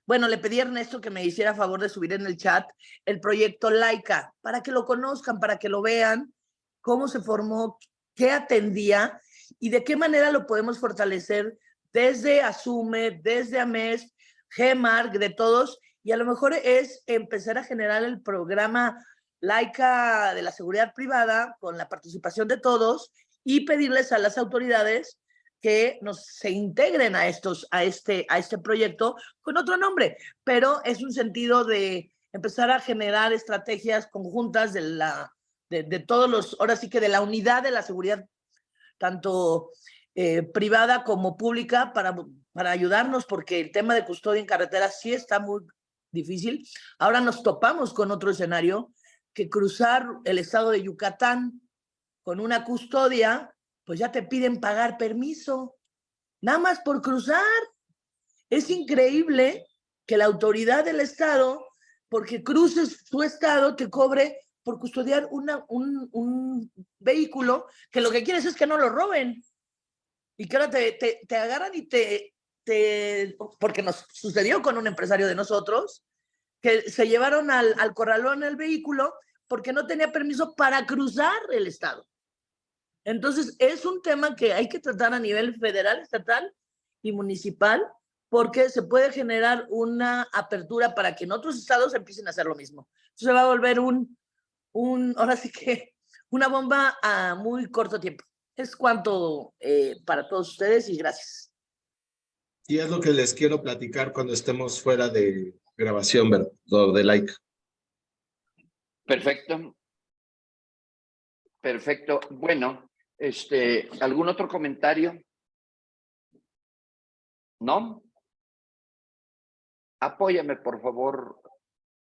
Bueno, le pedí a Ernesto que me hiciera favor de subir en el chat el proyecto Laika, para que lo conozcan, para que lo vean, cómo se formó, qué atendía y de qué manera lo podemos fortalecer desde ASUME, desde AMES, GEMARC, de todos, y a lo mejor es empezar a generar el programa Laika de la seguridad privada con la participación de todos y pedirles a las autoridades que se integren a este proyecto con otro nombre, pero es un sentido de empezar a generar estrategias conjuntas de todos los, ahora sí que de la unidad de la seguridad, tanto privada como pública, para ayudarnos, porque el tema de custodia en carretera sí está muy difícil. Ahora nos topamos con otro escenario, que cruzar el estado de Yucatán con una custodia, pues ya te piden pagar permiso, nada más por cruzar. Es increíble que la autoridad del estado, porque cruces su estado, te cobre por custodiar un vehículo que lo que quieres es que no lo roben. Y que ahora te agarran y porque nos sucedió con un empresario de nosotros, que se llevaron al corralón el vehículo porque no tenía permiso para cruzar el estado. Entonces, es un tema que hay que tratar a nivel federal, estatal y municipal, porque se puede generar una apertura para que en otros estados empiecen a hacer lo mismo. Entonces, va a volver ahora sí que una bomba a muy corto tiempo. Es cuanto para todos ustedes y gracias. Y es lo que les quiero platicar cuando estemos fuera de grabación, ¿verdad? De Laika. Perfecto. Perfecto. Bueno, ¿algún otro comentario? ¿No? Apóyame, por favor,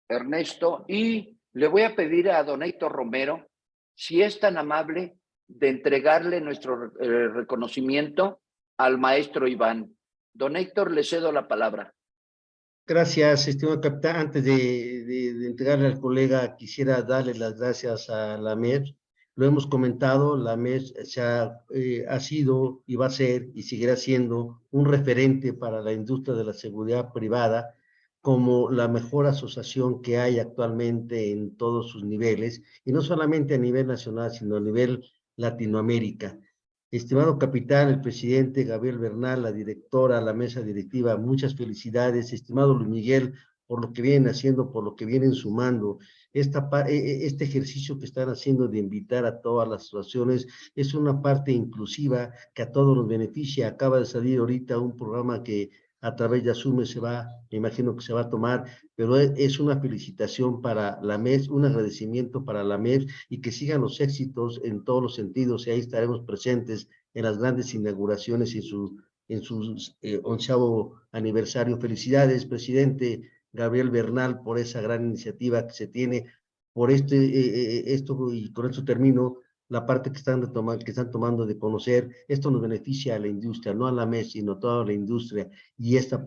Ernesto, y le voy a pedir a don Héctor Romero, si es tan amable, de entregarle nuestro reconocimiento al maestro Iván. Don Héctor, le cedo la palabra. Gracias, estimado capitán. Antes de entregarle al colega, quisiera darle las gracias a la MES. Lo hemos comentado, la MES ha sido y va a ser y seguirá siendo un referente para la industria de la seguridad privada, como la mejor asociación que hay actualmente en todos sus niveles, y no solamente a nivel nacional, sino a nivel Latinoamérica. Estimado capitán, el presidente Gabriel Bernal, la directora, la mesa directiva, muchas felicidades. Estimado Luis Miguel, por lo que vienen haciendo, por lo que vienen sumando. Este ejercicio que están haciendo de invitar a todas las asociaciones es una parte inclusiva que a todos nos beneficia. Acaba de salir ahorita un programa que a través de Asume me imagino que se va a tomar, pero es una felicitación para la MES, un agradecimiento para la MES y que sigan los éxitos en todos los sentidos, y ahí estaremos presentes en las grandes inauguraciones y en su 11º aniversario. Felicidades, presidente Gabriel Bernal, por esa gran iniciativa que se tiene, por esto, y con esto termino, la parte que están tomando de conocer. Esto nos beneficia a la industria, no a la MES, sino a toda la industria, y esta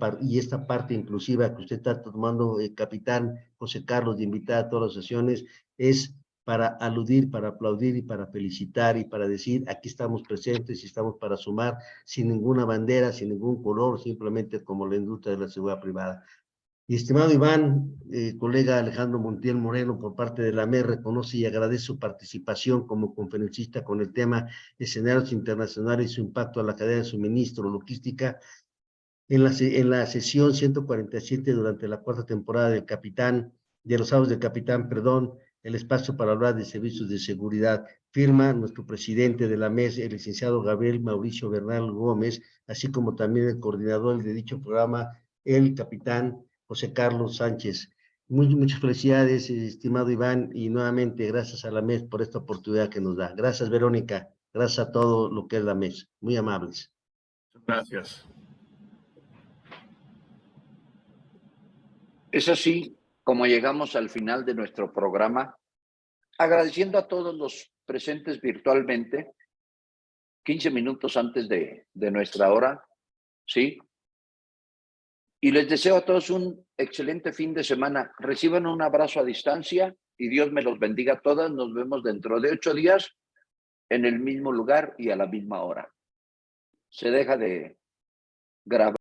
parte inclusiva que usted está tomando, capitán José Carlos, de invitar a todas las sesiones, es para aludir, para aplaudir y para felicitar y para decir, aquí estamos presentes y estamos para sumar, sin ninguna bandera, sin ningún color, simplemente como la industria de la seguridad privada. Y estimado Iván, colega Alejandro Montiel Moreno, por parte de la MES, reconoce y agradece su participación como conferencista con el tema escenarios internacionales y su impacto a la cadena de suministro, logística, en la sesión 147 durante la 4ª temporada de los sábados del capitán, el espacio para hablar de servicios de seguridad. Firma nuestro presidente de la MES, el licenciado Gabriel Mauricio Bernal Gómez, así como también el coordinador de dicho programa, el capitán José Carlos Sánchez. Muchas felicidades, estimado Iván, y nuevamente gracias a la MES por esta oportunidad que nos da. Gracias, Verónica. Gracias a todo lo que es la MES. Muy amables. Gracias. Es así como llegamos al final de nuestro programa, agradeciendo a todos los presentes virtualmente, 15 minutos antes de nuestra hora, ¿sí? Y les deseo a todos un excelente fin de semana. Reciban un abrazo a distancia y Dios me los bendiga a todas. Nos vemos dentro de 8 días en el mismo lugar y a la misma hora. Se deja de grabar.